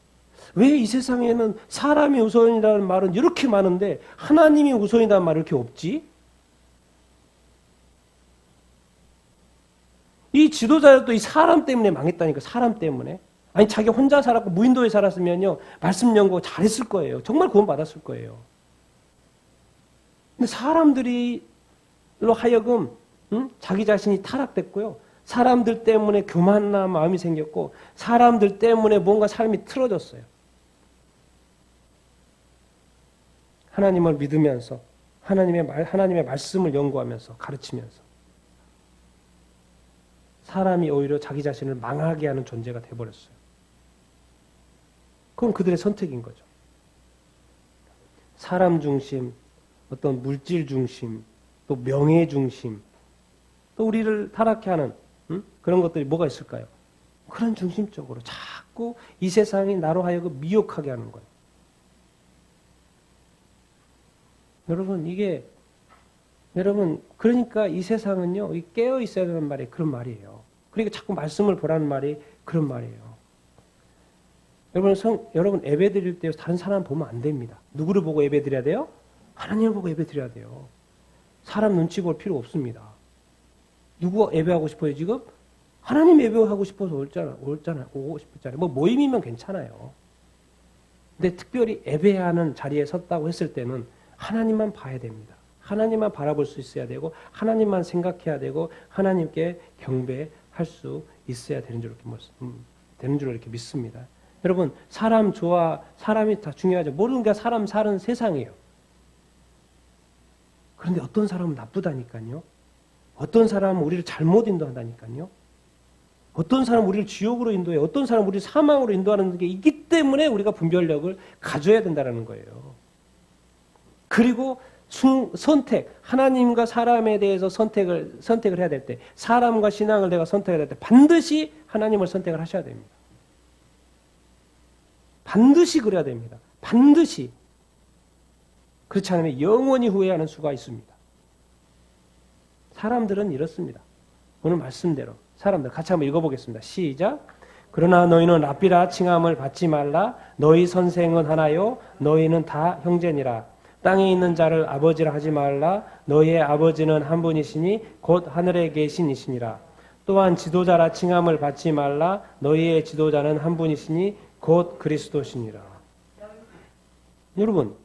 왜 이 세상에는 사람이 우선이라는 말은 이렇게 많은데 하나님이 우선이라는 말이 이렇게 없지? 이 지도자도 이 사람 때문에 망했다니까, 사람 때문에. 아니, 자기 혼자 살았고 무인도에 살았으면요, 말씀 연구 잘했을 거예요. 정말 구원 받았을 거예요. 근데 사람들이로 하여금, 자기 자신이 타락됐고요. 사람들 때문에 교만한 마음이 생겼고, 사람들 때문에 뭔가 삶이 틀어졌어요. 하나님을 믿으면서, 하나님의 말씀을 연구하면서, 가르치면서. 사람이 오히려 자기 자신을 망하게 하는 존재가 되어버렸어요. 그건 그들의 선택인 거죠. 사람 중심, 어떤 물질 중심, 또 명예 중심, 또 우리를 타락해 하는 그런 것들이 뭐가 있을까요? 그런 중심적으로 자꾸 이 세상이 나로 하여금 미혹하게 하는 거예요. 여러분, 그러니까 이 세상은요, 깨어 있어야 되는 말이 그런 말이에요. 그러니까 자꾸 말씀을 보라는 말이 그런 말이에요. 여러분 예배 드릴 때 다른 사람 보면 안 됩니다. 누구를 보고 예배 드려야 돼요? 하나님을 보고 예배 드려야 돼요. 사람 눈치 볼 필요 없습니다. 누구 예배하고 싶어요, 지금? 하나님 예배하고 싶어서 오고 싶었잖아요. 뭐 모임이면 괜찮아요. 근데 특별히 예배하는 자리에 섰다고 했을 때는 하나님만 봐야 됩니다. 하나님만 바라볼 수 있어야 되고, 하나님만 생각해야 되고, 하나님께 경배할 수 있어야 되는 줄 이렇게 믿습니다. 여러분, 사람이 다 중요하죠. 모르는 게 사람 사는 세상이에요. 그런데 어떤 사람은 나쁘다니까요. 어떤 사람은 우리를 잘못 인도한다니까요. 어떤 사람은 우리를 지옥으로 인도해요. 어떤 사람은 우리를 사망으로 인도하는 게 있기 때문에 우리가 분별력을 가져야 된다는 거예요. 그리고 선택, 하나님과 사람에 대해서 선택을 해야 될 때, 사람과 신앙을 내가 선택해야 될 때 반드시 하나님을 선택을 하셔야 됩니다. 반드시 그래야 됩니다. 반드시. 그렇지 않으면 영원히 후회하는 수가 있습니다. 사람들은 이렇습니다. 오늘 말씀대로 사람들 같이 한번 읽어보겠습니다. 시작. 그러나 너희는 랍비라 칭함을 받지 말라. 너희 선생은 하나요. 너희는 다 형제니라. 땅에 있는 자를 아버지라 하지 말라. 너희의 아버지는 한 분이시니 곧 하늘에 계신이시니라. 또한 지도자라 칭함을 받지 말라. 너희의 지도자는 한 분이시니 곧 그리스도시니라. 여러분,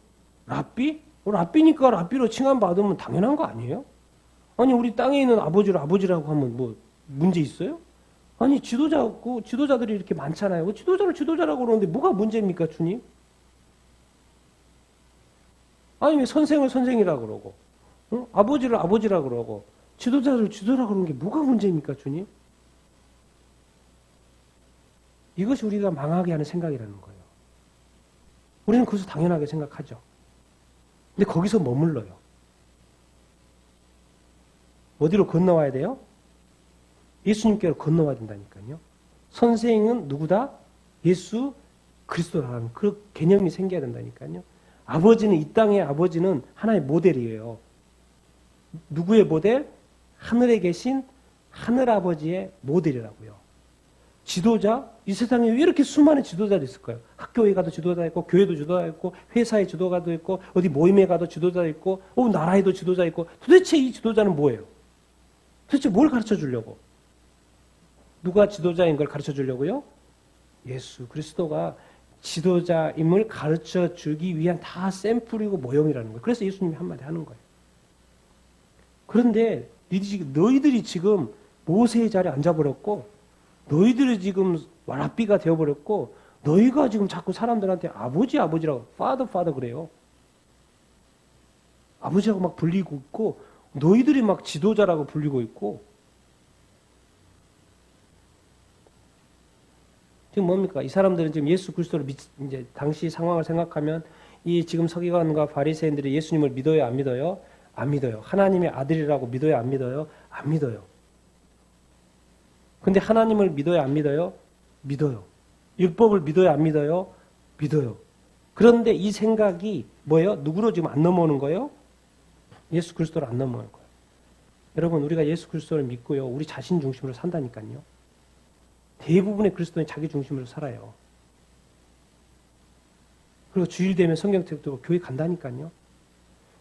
랍비? 랍비니까 랍비로 칭함 받으면 당연한 거 아니에요? 아니, 우리 땅에 있는 아버지를 아버지라고 하면 뭐 문제 있어요? 아니, 지도자들이 이렇게 많잖아요. 지도자를 지도자라고 그러는데 뭐가 문제입니까, 주님? 아니 왜 선생을 선생이라 그러고 아버지를 아버지라 그러고 지도자를 지도라 그러는 게 뭐가 문제입니까, 주님? 이것이 우리가 망하게 하는 생각이라는 거예요. 우리는 그것을 당연하게 생각하죠. 근데 거기서 머물러요. 어디로 건너와야 돼요? 예수님께로 건너와야 된다니까요. 선생은 누구다? 예수 그리스도라는 그 개념이 생겨야 된다니까요. 아버지는, 이 땅의 아버지는 하나의 모델이에요. 누구의 모델? 하늘에 계신 하늘아버지의 모델이라고요. 지도자? 이 세상에 왜 이렇게 수많은 지도자들이 있을까요? 학교에 가도 지도자 있고, 교회도 지도자 있고, 회사에 지도자도 있고, 어디 모임에 가도 지도자 있고, 나라에도 지도자 있고, 도대체 이 지도자는 뭐예요? 도대체 뭘 가르쳐 주려고? 누가 지도자인 걸 가르쳐 주려고요? 예수 그리스도가 지도자임을 가르쳐 주기 위한 다 샘플이고 모형이라는 거예요. 그래서 예수님이 한마디 하는 거예요. 그런데 너희들이 지금 모세의 자리에 앉아버렸고, 너희들이 지금 랍비가 되어버렸고, 너희가 지금 자꾸 사람들한테 아버지라고 father 그래요. 아버지라고 막 불리고 있고, 너희들이 막 지도자라고 불리고 있고. 지금 뭡니까? 이 사람들은 지금 예수 그리스도를 이제 당시 상황을 생각하면 이 지금 서기관과 바리새인들이 예수님을 믿어요, 안 믿어요? 안 믿어요. 하나님의 아들이라고 믿어요, 안 믿어요? 안 믿어요. 근데 하나님을 믿어요, 안 믿어요? 믿어요. 율법을 믿어요, 안 믿어요? 믿어요. 그런데 이 생각이 뭐예요? 누구로 지금 안 넘어오는 거예요? 예수 그리스도로 안 넘어오는 거예요. 여러분, 우리가 예수 그리스도를 믿고요, 우리 자신 중심으로 산다니까요. 대부분의 그리스도인이 자기 중심으로 살아요. 그리고 주일 되면 성경책 들고 교회 간다니까요.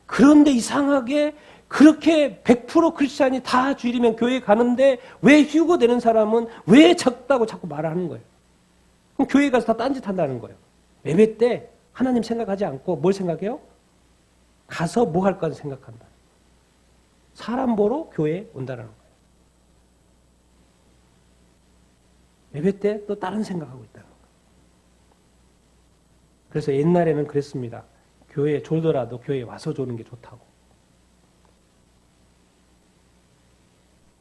그런데 이상하게 그렇게 100% 크리스찬이 다 주일이면 교회 가는데 왜 휴거되는 사람은 왜 적다고 자꾸 말하는 거예요. 그럼 교회 가서 다 딴짓 한다는 거예요. 예배 때 하나님 생각하지 않고 뭘 생각해요? 가서 뭐 할까 생각한다. 사람 보러 교회에 온다는 거예요. 예배 때 또 다른 생각하고 있다는 거예요. 그래서 옛날에는 그랬습니다. 교회에 졸더라도 교회에 와서 조는 게 좋다고.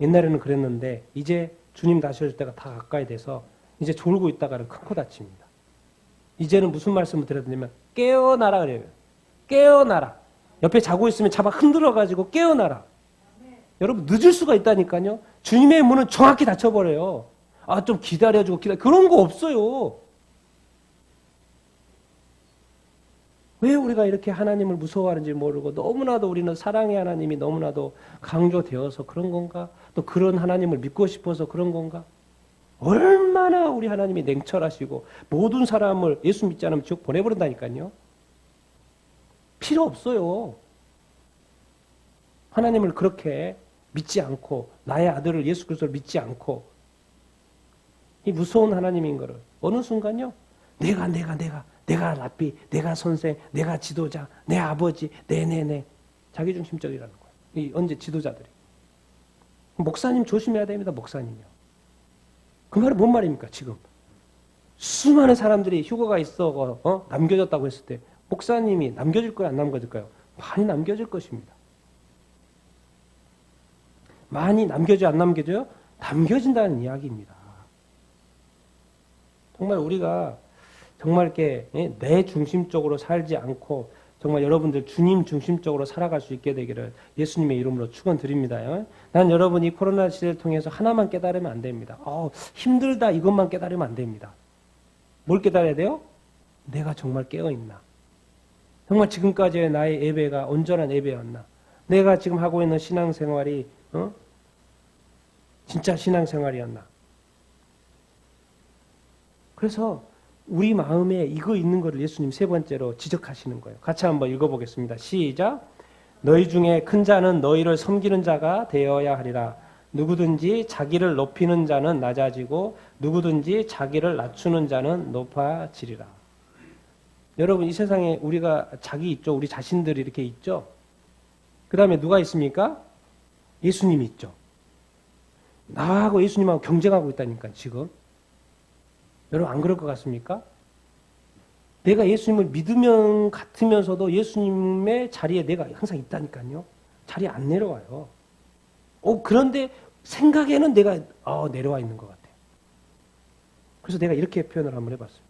옛날에는 그랬는데 이제 주님 다시 오실 때가 다 가까이 돼서 이제 졸고 있다가는 큰 코 다칩니다. 이제는 무슨 말씀을 드려야 되냐면 깨어나라 그래요. 깨어나라. 옆에 자고 있으면 잡아 흔들어가지고 깨어나라. 여러분 늦을 수가 있다니까요. 주님의 문은 정확히 닫혀버려요. 좀 기다려주고 그런 거 없어요. 왜 우리가 이렇게 하나님을 무서워하는지 모르고 너무나도 우리는 사랑의 하나님이 너무나도 강조되어서 그런 건가? 또 그런 하나님을 믿고 싶어서 그런 건가? 얼마나 우리 하나님이 냉철하시고 모든 사람을 예수 믿지 않으면 지옥 보내버린다니까요. 필요 없어요. 하나님을 그렇게 믿지 않고 나의 아들을 예수 그리스도를 믿지 않고 이 무서운 하나님인 거를 어느 순간요. 내가 랍비, 내가 선생, 내가 지도자, 내 아버지, 내 자기중심적이라는 거예요. 이 언제 지도자들이. 목사님 조심해야 됩니다. 목사님이요. 그 말이 뭔 말입니까? 지금 수많은 사람들이 휴거가 있어 남겨졌다고 했을 때 목사님이 남겨질 거예요? 안 남겨질까요? 많이 남겨질 것입니다. 많이 남겨져요? 안 남겨져요? 남겨진다는 이야기입니다. 정말 우리가 정말 이렇게 내 중심적으로 살지 않고 정말 여러분들 주님 중심적으로 살아갈 수 있게 되기를 예수님의 이름으로 축원드립니다. 난 여러분이 코로나 시대를 통해서 하나만 깨달으면 안 됩니다. 힘들다 이것만 깨달으면 안 됩니다. 뭘 깨달아야 돼요? 내가 정말 깨어있나? 정말 지금까지의 나의 예배가 온전한 예배였나? 내가 지금 하고 있는 신앙생활이 진짜 신앙생활이었나? 그래서 우리 마음에 이거 있는 것을 예수님 세 번째로 지적하시는 거예요. 같이 한번 읽어보겠습니다. 시작. 너희 중에 큰 자는 너희를 섬기는 자가 되어야 하리라. 누구든지 자기를 높이는 자는 낮아지고 누구든지 자기를 낮추는 자는 높아지리라. 여러분 이 세상에 우리가 자기 있죠. 우리 자신들이 이렇게 있죠. 그 다음에 누가 있습니까? 예수님이 있죠. 나하고 예수님하고 경쟁하고 있다니까 지금. 여러분 안 그럴 것 같습니까? 내가 예수님을 믿으면 같으면서도 예수님의 자리에 내가 항상 있다니까요. 자리에 안 내려와요. 그런데 생각에는 내가 내려와 있는 것 같아요. 그래서 내가 이렇게 표현을 한번 해봤습니다.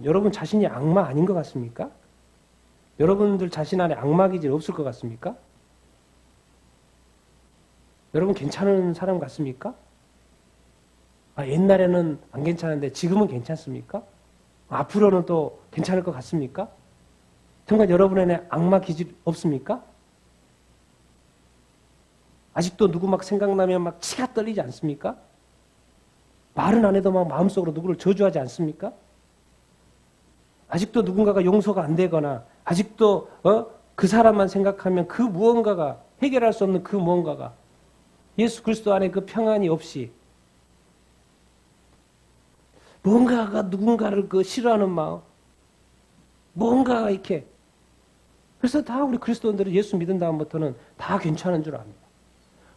여러분 자신이 악마 아닌 것 같습니까? 여러분들 자신 안에 악마 기질 없을 것 같습니까? 여러분 괜찮은 사람 같습니까? 옛날에는 안 괜찮은데 지금은 괜찮습니까? 앞으로는 또 괜찮을 것 같습니까? 정말 여러분 안에 악마 기질 없습니까? 아직도 누구 막 생각나면 막 치가 떨리지 않습니까? 말은 안 해도 막 마음속으로 누구를 저주하지 않습니까? 아직도 누군가가 용서가 안 되거나 아직도 그 사람만 생각하면 그 무언가가 해결할 수 없는 그 무언가가 예수 그리스도 안에 그 평안이 없이 뭔가가 누군가를 싫어하는 마음, 뭔가가 이렇게. 그래서 다 우리 그리스도인들은 예수 믿은 다음부터는 다 괜찮은 줄 압니다.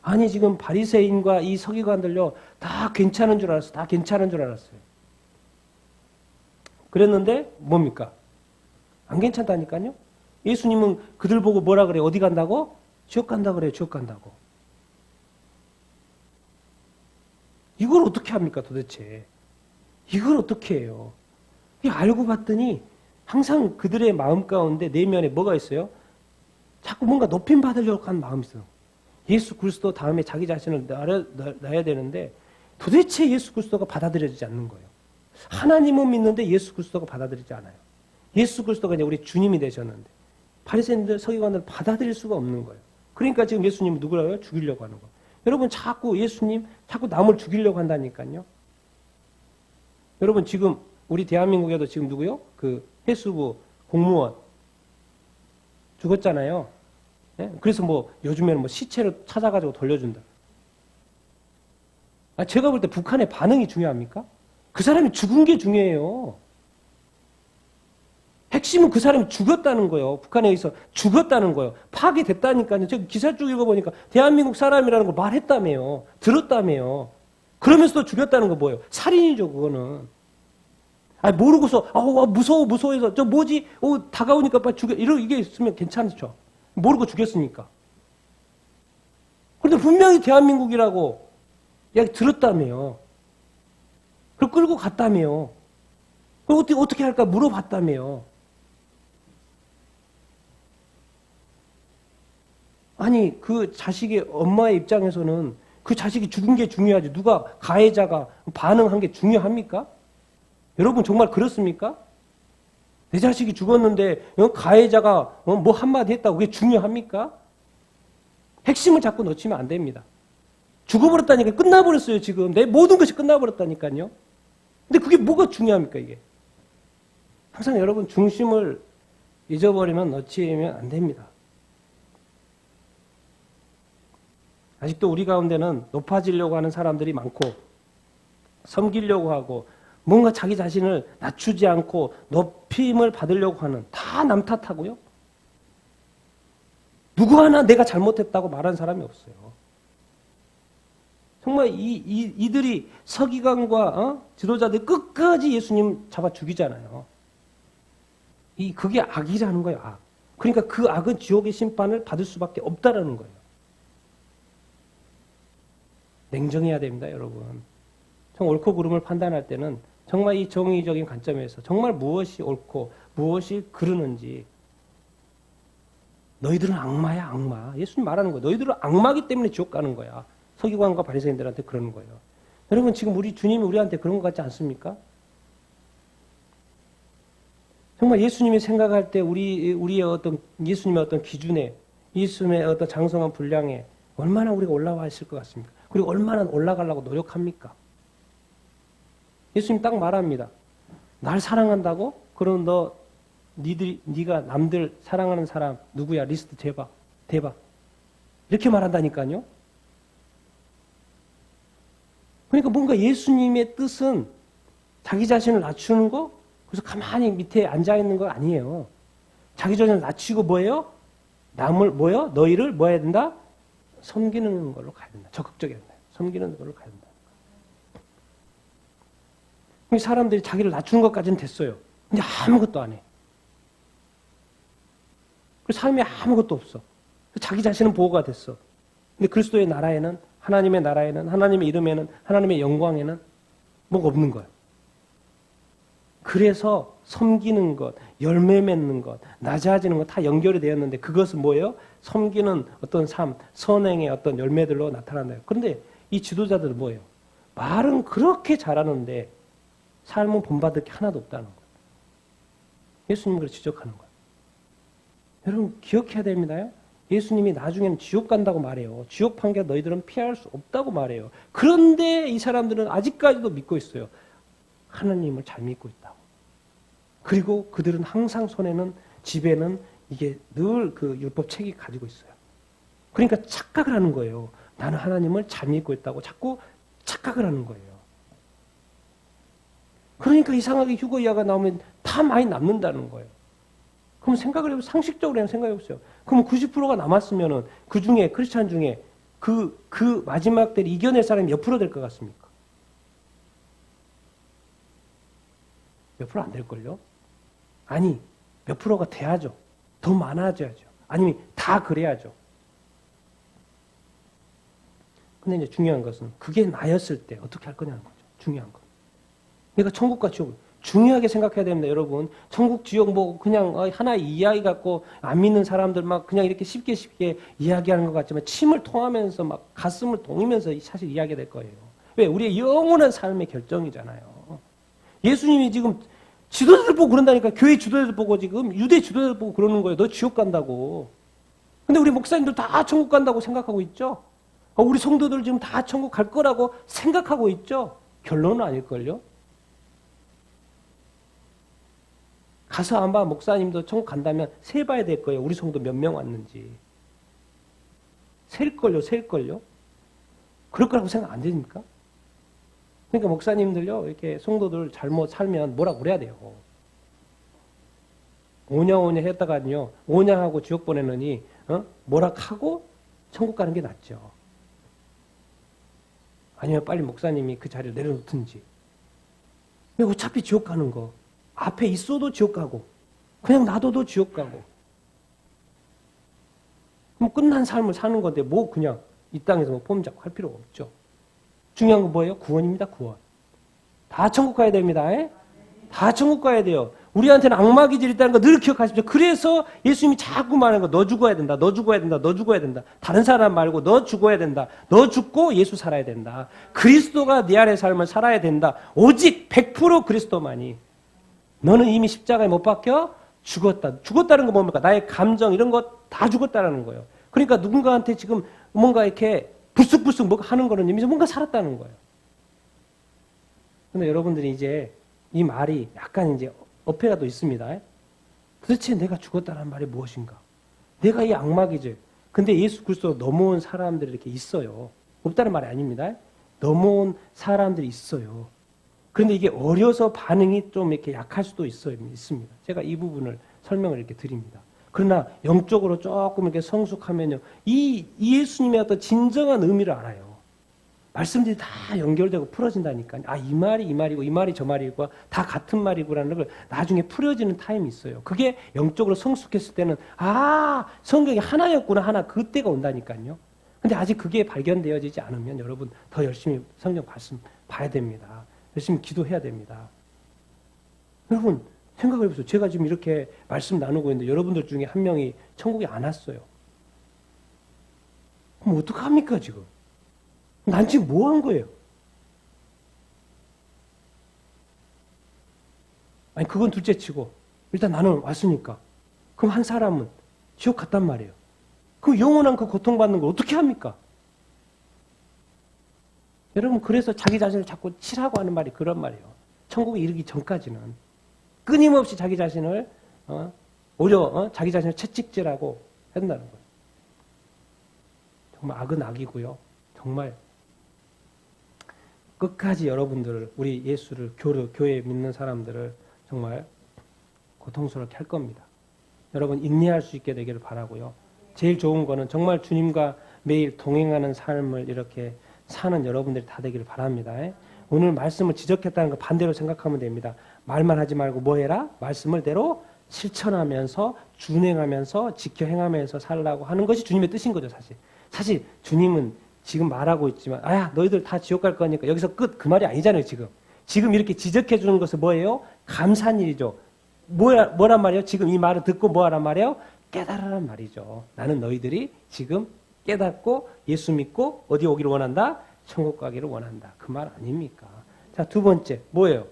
아니 지금 바리새인과 이 서기관들요 다 괜찮은 줄 알았어요. 다 괜찮은 줄 알았어요. 그랬는데 뭡니까? 안 괜찮다니까요. 예수님은 그들 보고 뭐라 그래요? 어디 간다고? 지옥 간다 그래요. 지옥 간다고. 이걸 어떻게 합니까 도대체? 이걸 어떻게 해요? 알고 봤더니 항상 그들의 마음 가운데 내면에 뭐가 있어요? 자꾸 뭔가 높임 받으려고 하는 마음이 있어요. 예수 그리스도 다음에 자기 자신을 놔야 되는데 도대체 예수 그리스도가 받아들여지지 않는 거예요. 하나님은 믿는데 예수 그리스도가 받아들이지 않아요. 예수 그리스도가 이제 우리 주님이 되셨는데 바리새인들 서기관들 받아들일 수가 없는 거예요. 그러니까 지금 예수님은 누구라고요? 죽이려고 하는 거예요. 여러분 자꾸 예수님 자꾸 남을 죽이려고 한다니까요. 여러분 지금 우리 대한민국에도 지금 누구요? 그 해수부 공무원 죽었잖아요. 네? 그래서 뭐 요즘에는 뭐 시체를 찾아가지고 돌려준다. 제가 볼 때 북한의 반응이 중요합니까? 그 사람이 죽은 게 중요해요. 핵심은 그 사람이 죽었다는 거예요. 북한에 의해서 죽었다는 거예요. 파괴됐다니까요. 제가 기사 쭉 읽어보니까 대한민국 사람이라는 걸 말했다며요. 들었다며요. 그러면서도 죽였다는 거 뭐예요? 살인이죠, 그거는. 모르고서, 무서워해서, 저 뭐지? 다가오니까 빨리 죽여. 이게 있으면 괜찮죠. 모르고 죽였으니까. 그런데 분명히 대한민국이라고 이야기 들었다며요. 그걸 끌고 갔다며요. 그럼 어떻게 할까 물어봤다며요. 아니, 그 자식의 엄마의 입장에서는 그 자식이 죽은 게 중요하지. 누가 가해자가 반응한 게 중요합니까? 여러분 정말 그렇습니까? 내 자식이 죽었는데 가해자가 뭐 한마디 했다고 그게 중요합니까? 핵심을 자꾸 놓치면 안 됩니다. 죽어버렸다니까 끝나버렸어요 지금. 내 모든 것이 끝나버렸다니까요. 근데 그게 뭐가 중요합니까 이게? 항상 여러분 중심을 잊어버리면 놓치면 안 됩니다. 아직도 우리 가운데는 높아지려고 하는 사람들이 많고 섬기려고 하고 뭔가 자기 자신을 낮추지 않고 높임을 받으려고 하는 다 남 탓하고요. 누구 하나 내가 잘못했다고 말한 사람이 없어요. 정말 이들이 서기관과 지도자들이 끝까지 예수님 잡아 죽이잖아요. 그게 악이라는 거예요. 악. 그러니까 그 악은 지옥의 심판을 받을 수밖에 없다라는 거예요. 냉정해야 됩니다, 여러분. 옳고 그름을 판단할 때는 정말 이 정의적인 관점에서 정말 무엇이 옳고 무엇이 그르는지. 너희들은 악마야, 악마. 예수님 말하는 거예요. 너희들은 악마기 때문에 지옥 가는 거야. 서기관과 바리새인들한테 그러는 거예요. 여러분 지금 우리 주님이 우리한테 그런 것 같지 않습니까? 정말 예수님이 생각할 때 우리의 어떤 예수님의 어떤 기준에 예수님의 어떤 장성한 분량에 얼마나 우리가 올라와 있을 것 같습니까? 그리고 얼마나 올라가려고 노력합니까? 예수님 딱 말합니다. 날 사랑한다고? 그럼 네가 남들 사랑하는 사람 누구야? 리스트 대봐. 이렇게 말한다니까요. 그러니까 뭔가 예수님의 뜻은 자기 자신을 낮추는 거, 그래서 가만히 밑에 앉아있는 거 아니에요. 자기 자신을 낮추고 뭐예요? 남을 뭐예요? 너희를 뭐 해야 된다? 섬기는 걸로 가야 된다. 적극적이어야 된다. 섬기는 걸로 가야 된다. 사람들이 자기를 낮추는 것까지는 됐어요. 근데 아무것도 안 해. 그 삶에 아무것도 없어. 자기 자신은 보호가 됐어. 근데 그리스도의 나라에는, 하나님의 나라에는, 하나님의 이름에는, 하나님의 영광에는 뭐가 없는 거예요. 그래서 섬기는 것, 열매 맺는 것, 낮아지는 것 다 연결이 되었는데 그것은 뭐예요? 섬기는 어떤 삶, 선행의 어떤 열매들로 나타난다. 그런데 이 지도자들은 뭐예요? 말은 그렇게 잘하는데 삶은 본받을 게 하나도 없다는 거예요. 예수님을 지적하는 거예요. 여러분 기억해야 됩니다. 예수님이 나중에는 지옥 간다고 말해요. 지옥 판결 너희들은 피할 수 없다고 말해요. 그런데 이 사람들은 아직까지도 믿고 있어요. 하나님을 잘 믿고 있다고. 그리고 그들은 항상 손에는, 집에는 이게 늘 그 율법 책이 가지고 있어요. 그러니까 착각을 하는 거예요. 나는 하나님을 잘 믿고 있다고 자꾸 착각을 하는 거예요. 그러니까 이상하게 휴거 이하가 나오면 다 많이 남는다는 거예요. 그럼 생각을 해보세요. 상식적으로 생각해 보세요. 그럼 90%가 남았으면은 그 중에, 크리스찬 중에 그 마지막 때를 이겨낼 사람이 몇 프로 될 것 같습니까? 몇 프로 안 될걸요? 아니, 몇 프로가 돼야죠. 더 많아져야죠. 아니면 다 그래야죠. 근데 이제 중요한 것은 그게 나였을 때 어떻게 할 거냐는 거죠. 중요한 건. 내가 천국과 지옥을 중요하게 생각해야 됩니다, 여러분. 천국, 지옥 뭐 그냥 하나의 이야기 갖고 안 믿는 사람들 막 그냥 이렇게 쉽게 이야기하는 것 같지만 침을 통하면서 막 가슴을 동이면서 사실 이야기가 될 거예요. 왜? 우리의 영원한 삶의 결정이잖아요. 예수님이 지금 지도자들 보고 그런다니까. 교회 지도자들 보고 지금 유대 지도자들 보고 그러는 거예요. 너 지옥 간다고. 근데 우리 목사님들 다 천국 간다고 생각하고 있죠. 우리 성도들 지금 다 천국 갈 거라고 생각하고 있죠. 결론은 아닐걸요. 가서 아마 목사님도 천국 간다면 세봐야 될 거예요. 우리 성도 몇 명 왔는지. 셀걸요. 그럴 거라고 생각 안 됩니까? 그러니까 목사님들요, 이렇게 성도들 잘못 살면 뭐라고 그래야 돼요. 오냐 했다가요, 오냐하고 지옥 보내느니, 뭐락하고 천국 가는 게 낫죠. 아니면 빨리 목사님이 그 자리를 내려놓든지. 어차피 지옥 가는 거. 앞에 있어도 지옥 가고, 그냥 놔둬도 지옥 가고. 그럼 끝난 삶을 사는 건데, 뭐 그냥 이 땅에서 뭐 폼 잡고 할 필요가 없죠. 중요한 건 뭐예요? 구원입니다, 구원. 다 천국 가야 됩니다. 다 천국 가야 돼요. 우리한테는 악마 기질이 있다는 거 늘 기억하십시오. 그래서 예수님이 자꾸 말하는 거, 너 죽어야 된다, 너 죽어야 된다, 너 죽어야 된다. 다른 사람 말고 너 죽어야 된다. 너 죽고 예수 살아야 된다. 그리스도가 네 안의 삶을 살아야 된다. 오직 100% 그리스도만이. 너는 이미 십자가에 못 박혀 죽었다. 죽었다는 건 뭡니까? 나의 감정 이런 거 다 죽었다는 거예요. 그러니까 누군가한테 지금 뭔가 이렇게 불쑥불쑥 뭔가 하는 거는 이미 뭔가 살았다는 거예요. 근데 여러분들이 이제 이 말이 약간 이제 어폐가 또 있습니다. 도대체 내가 죽었다는 말이 무엇인가? 내가 이 악마 기질. 근데 예수 그리스도 넘어온 사람들이 이렇게 있어요. 없다는 말이 아닙니다. 넘어온 사람들이 있어요. 그런데 이게 어려서 반응이 좀 이렇게 약할 수도 있습니다. 제가 이 부분을 설명을 이렇게 드립니다. 그러나 영적으로 조금 이렇게 성숙하면요, 이 예수님의 어떤 진정한 의미를 알아요. 말씀들이 다 연결되고 풀어진다니까요. 이 말이 이 말이고 이 말이 저 말이고 다 같은 말이고라는 걸 나중에 풀어지는 타임이 있어요. 그게 영적으로 성숙했을 때는 성경이 하나였구나 하나 그때가 온다니까요. 근데 아직 그게 발견되어지지 않으면 여러분 더 열심히 성경 말씀 봐야 됩니다. 열심히 기도해야 됩니다. 여러분 생각해 보세요. 제가 지금 이렇게 말씀 나누고 있는데 여러분들 중에 한 명이 천국에 안 왔어요. 그럼 어떡합니까 지금? 난 지금 뭐 한 거예요? 아니 그건 둘째치고 일단 나는 왔으니까 그럼 한 사람은 지옥 갔단 말이에요. 그 영원한 그 고통받는 걸 어떻게 합니까? 여러분 그래서 자기 자신을 자꾸 치라고 하는 말이 그런 말이에요. 천국에 이르기 전까지는 끊임없이 자기 자신을 오히려 자기 자신을 채찍질하고 한다는 거예요. 정말 악은 악이고요. 정말 끝까지 여러분들을 우리 예수를 교회 믿는 사람들을 정말 고통스럽게 할 겁니다. 여러분 인내할 수 있게 되기를 바라고요. 제일 좋은 거는 정말 주님과 매일 동행하는 삶을 이렇게 사는 여러분들이 다 되기를 바랍니다. 오늘 말씀을 지적했다는 거 반대로 생각하면 됩니다. 말만 하지 말고 뭐 해라? 말씀을 대로 실천하면서 준행하면서 지켜 행하면서 살라고 하는 것이 주님의 뜻인 거죠, 사실. 사실 주님은 지금 말하고 있지만 아야 너희들 다 지옥 갈 거니까 여기서 끝 그 말이 아니잖아요, 지금. 지금 이렇게 지적해 주는 것은 뭐예요? 감사한 일이죠. 뭐란 말이에요? 지금 이 말을 듣고 뭐 하란 말이에요? 깨달으란 말이죠. 나는 너희들이 지금 깨닫고 예수 믿고 어디 오기를 원한다? 천국 가기를 원한다. 그 말 아닙니까? 자, 두 번째 뭐예요?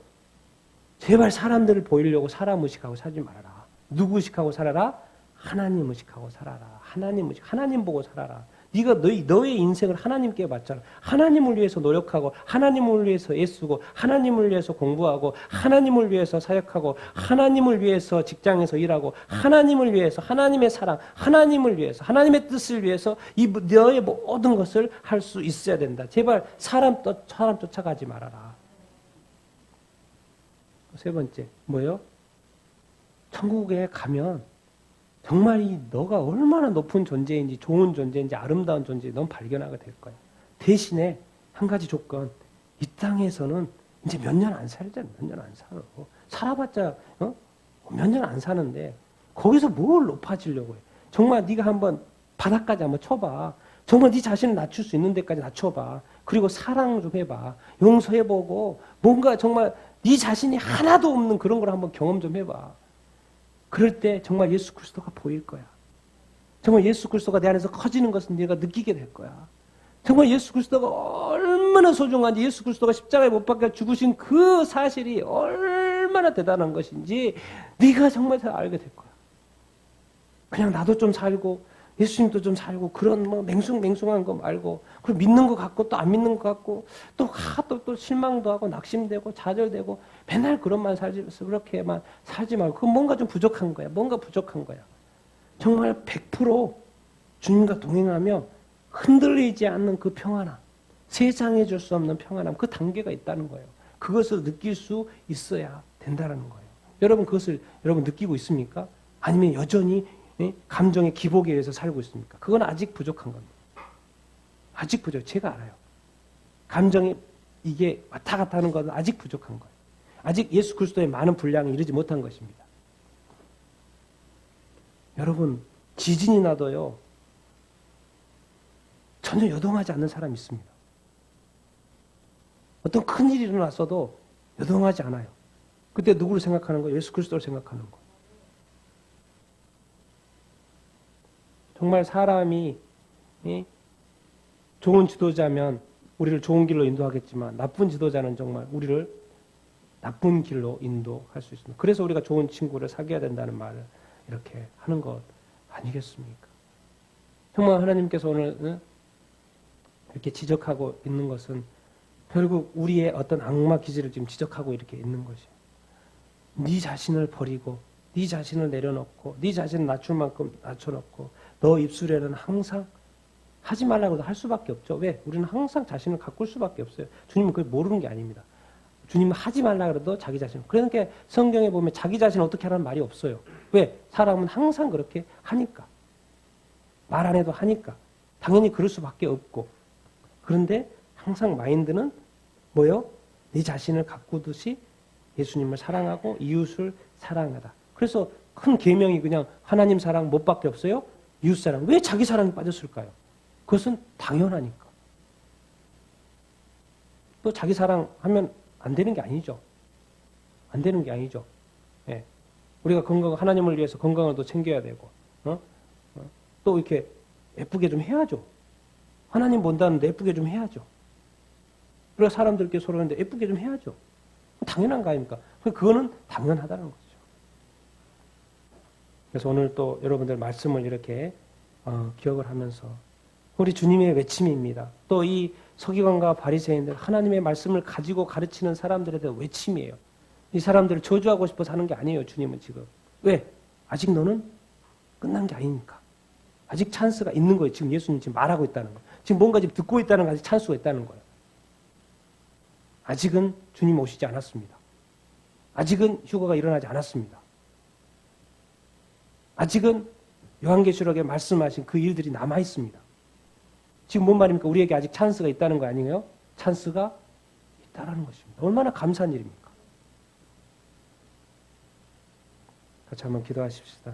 제발 사람들을 보이려고 사람 의식하고 살지 말아라. 누구 의식하고 살아라? 하나님 의식하고 살아라. 하나님 보고 살아라. 네가 너의 인생을 하나님께 바쳐라. 하나님을 위해서 노력하고 하나님을 위해서 애쓰고 하나님을 위해서 공부하고 하나님을 위해서 사역하고 하나님을 위해서 직장에서 일하고 하나님을 위해서 하나님의 사랑, 하나님을 위해서 하나님의 뜻을 위해서 너의 모든 것을 할 수 있어야 된다. 제발 사람 쫓아가지 말아라. 세 번째 뭐예요? 천국에 가면 정말 너가 얼마나 높은 존재인지 좋은 존재인지 아름다운 존재인지 넌 발견하게 될 거야. 대신에 한 가지 조건. 이 땅에서는 이제 몇 년 안 살잖아. 몇 년 안 살아. 살아봤자 몇 년 안 사는데 거기서 뭘 높아지려고 해. 정말 네가 한번 바닥까지 한번 쳐봐. 정말 네 자신을 낮출 수 있는 데까지 낮춰봐. 그리고 사랑 좀 해봐. 용서해보고 뭔가 정말 네 자신이 하나도 없는 그런 걸 한번 경험 좀 해봐. 그럴 때 정말 예수 그리스도가 보일 거야. 정말 예수 그리스도가 내 안에서 커지는 것은 네가 느끼게 될 거야. 정말 예수 그리스도가 얼마나 소중한지 예수 그리스도가 십자가에 못 박혀 죽으신 그 사실이 얼마나 대단한 것인지 네가 정말 잘 알게 될 거야. 그냥 나도 좀 살고 예수님도 좀 살고 그런 맹숭맹숭한 거 말고 그리고 믿는 것 같고 또 안 믿는 것 같고 또 실망도 하고 낙심되고 좌절되고 맨날 그런만 살지 그렇게만 살지 말고 그건 뭔가 좀 부족한 거야. 뭔가 부족한 거야. 정말 100% 주님과 동행하며 흔들리지 않는 그 평안함, 세상에 줄 수 없는 평안함, 그 단계가 있다는 거예요. 그것을 느낄 수 있어야 된다는 거예요. 여러분 그것을 여러분 느끼고 있습니까? 아니면 여전히 감정의 기복에 의해서 살고 있습니까? 그건 아직 부족한 겁니다. 아직 부족. 제가 알아요. 감정이 이게 왔다 갔다 하는 것은 아직 부족한 거예요. 아직 예수 그리스도의 많은 분량에 이르지 못한 것입니다. 여러분 지진이 나도요. 전혀 요동하지 않는 사람이 있습니다. 어떤 큰일이 일어났어도 요동하지 않아요. 그때 누구를 생각하는 거예요? 예수 그리스도를 생각하는 거예요. 정말 사람이 좋은 지도자면 우리를 좋은 길로 인도하겠지만 나쁜 지도자는 정말 우리를 나쁜 길로 인도할 수 있습니다. 그래서 우리가 좋은 친구를 사귀어야 된다는 말을 이렇게 하는 것 아니겠습니까? 정말 하나님께서 오늘 이렇게 지적하고 있는 것은 결국 우리의 어떤 악마 기질을 지금 지적하고 이렇게 있는 것이에요. 네 자신을 버리고 네 자신을 내려놓고 네 자신을 낮출 만큼 낮춰놓고 너 입술에는 항상 하지 말라고도 할 수밖에 없죠. 왜? 우리는 항상 자신을 가꿀 수밖에 없어요. 주님은 그걸 모르는 게 아닙니다. 주님은 하지 말라 그래도 자기 자신. 그러니까 성경에 보면 자기 자신을 어떻게 하라는 말이 없어요. 왜? 사람은 항상 그렇게 하니까. 말 안 해도 하니까. 당연히 그럴 수밖에 없고. 그런데 항상 마인드는 뭐요? 네 자신을 가꾸듯이 예수님을 사랑하고 이웃을 사랑하다. 그래서 큰 계명이 그냥 하나님 사랑 못밖에 없어요. 이웃 사랑. 왜 자기 사랑이 빠졌을까요? 그것은 당연하니까. 또 자기 사랑하면 안 되는 게 아니죠. 안 되는 게 아니죠. 예. 우리가 하나님을 위해서 건강을 또 챙겨야 되고, 또 이렇게 예쁘게 좀 해야죠. 하나님 본다는데 예쁘게 좀 해야죠. 우리가 사람들께 서로 하는데 예쁘게 좀 해야죠. 당연한 거 아닙니까? 그거는 당연하다는 거죠. 그래서 오늘 또 여러분들 말씀을 이렇게 기억을 하면서 우리 주님의 외침입니다. 또 이 서기관과 바리새인들 하나님의 말씀을 가지고 가르치는 사람들에 대한 외침이에요. 이 사람들을 저주하고 싶어서 하는 게 아니에요. 주님은 지금. 왜? 아직 너는 끝난 게 아니니까. 아직 찬스가 있는 거예요. 지금 예수님 지금 말하고 있다는 거예요. 지금 뭔가 지금 듣고 있다는 거 아직 찬스가 있다는 거예요. 아직은 주님 오시지 않았습니다. 아직은 휴거가 일어나지 않았습니다. 아직은 요한계시록에 말씀하신 그 일들이 남아 있습니다. 지금 뭔 말입니까? 우리에게 아직 찬스가 있다는 거 아니에요? 찬스가 있다라는 것입니다. 얼마나 감사한 일입니까? 같이 한번 기도하십시다.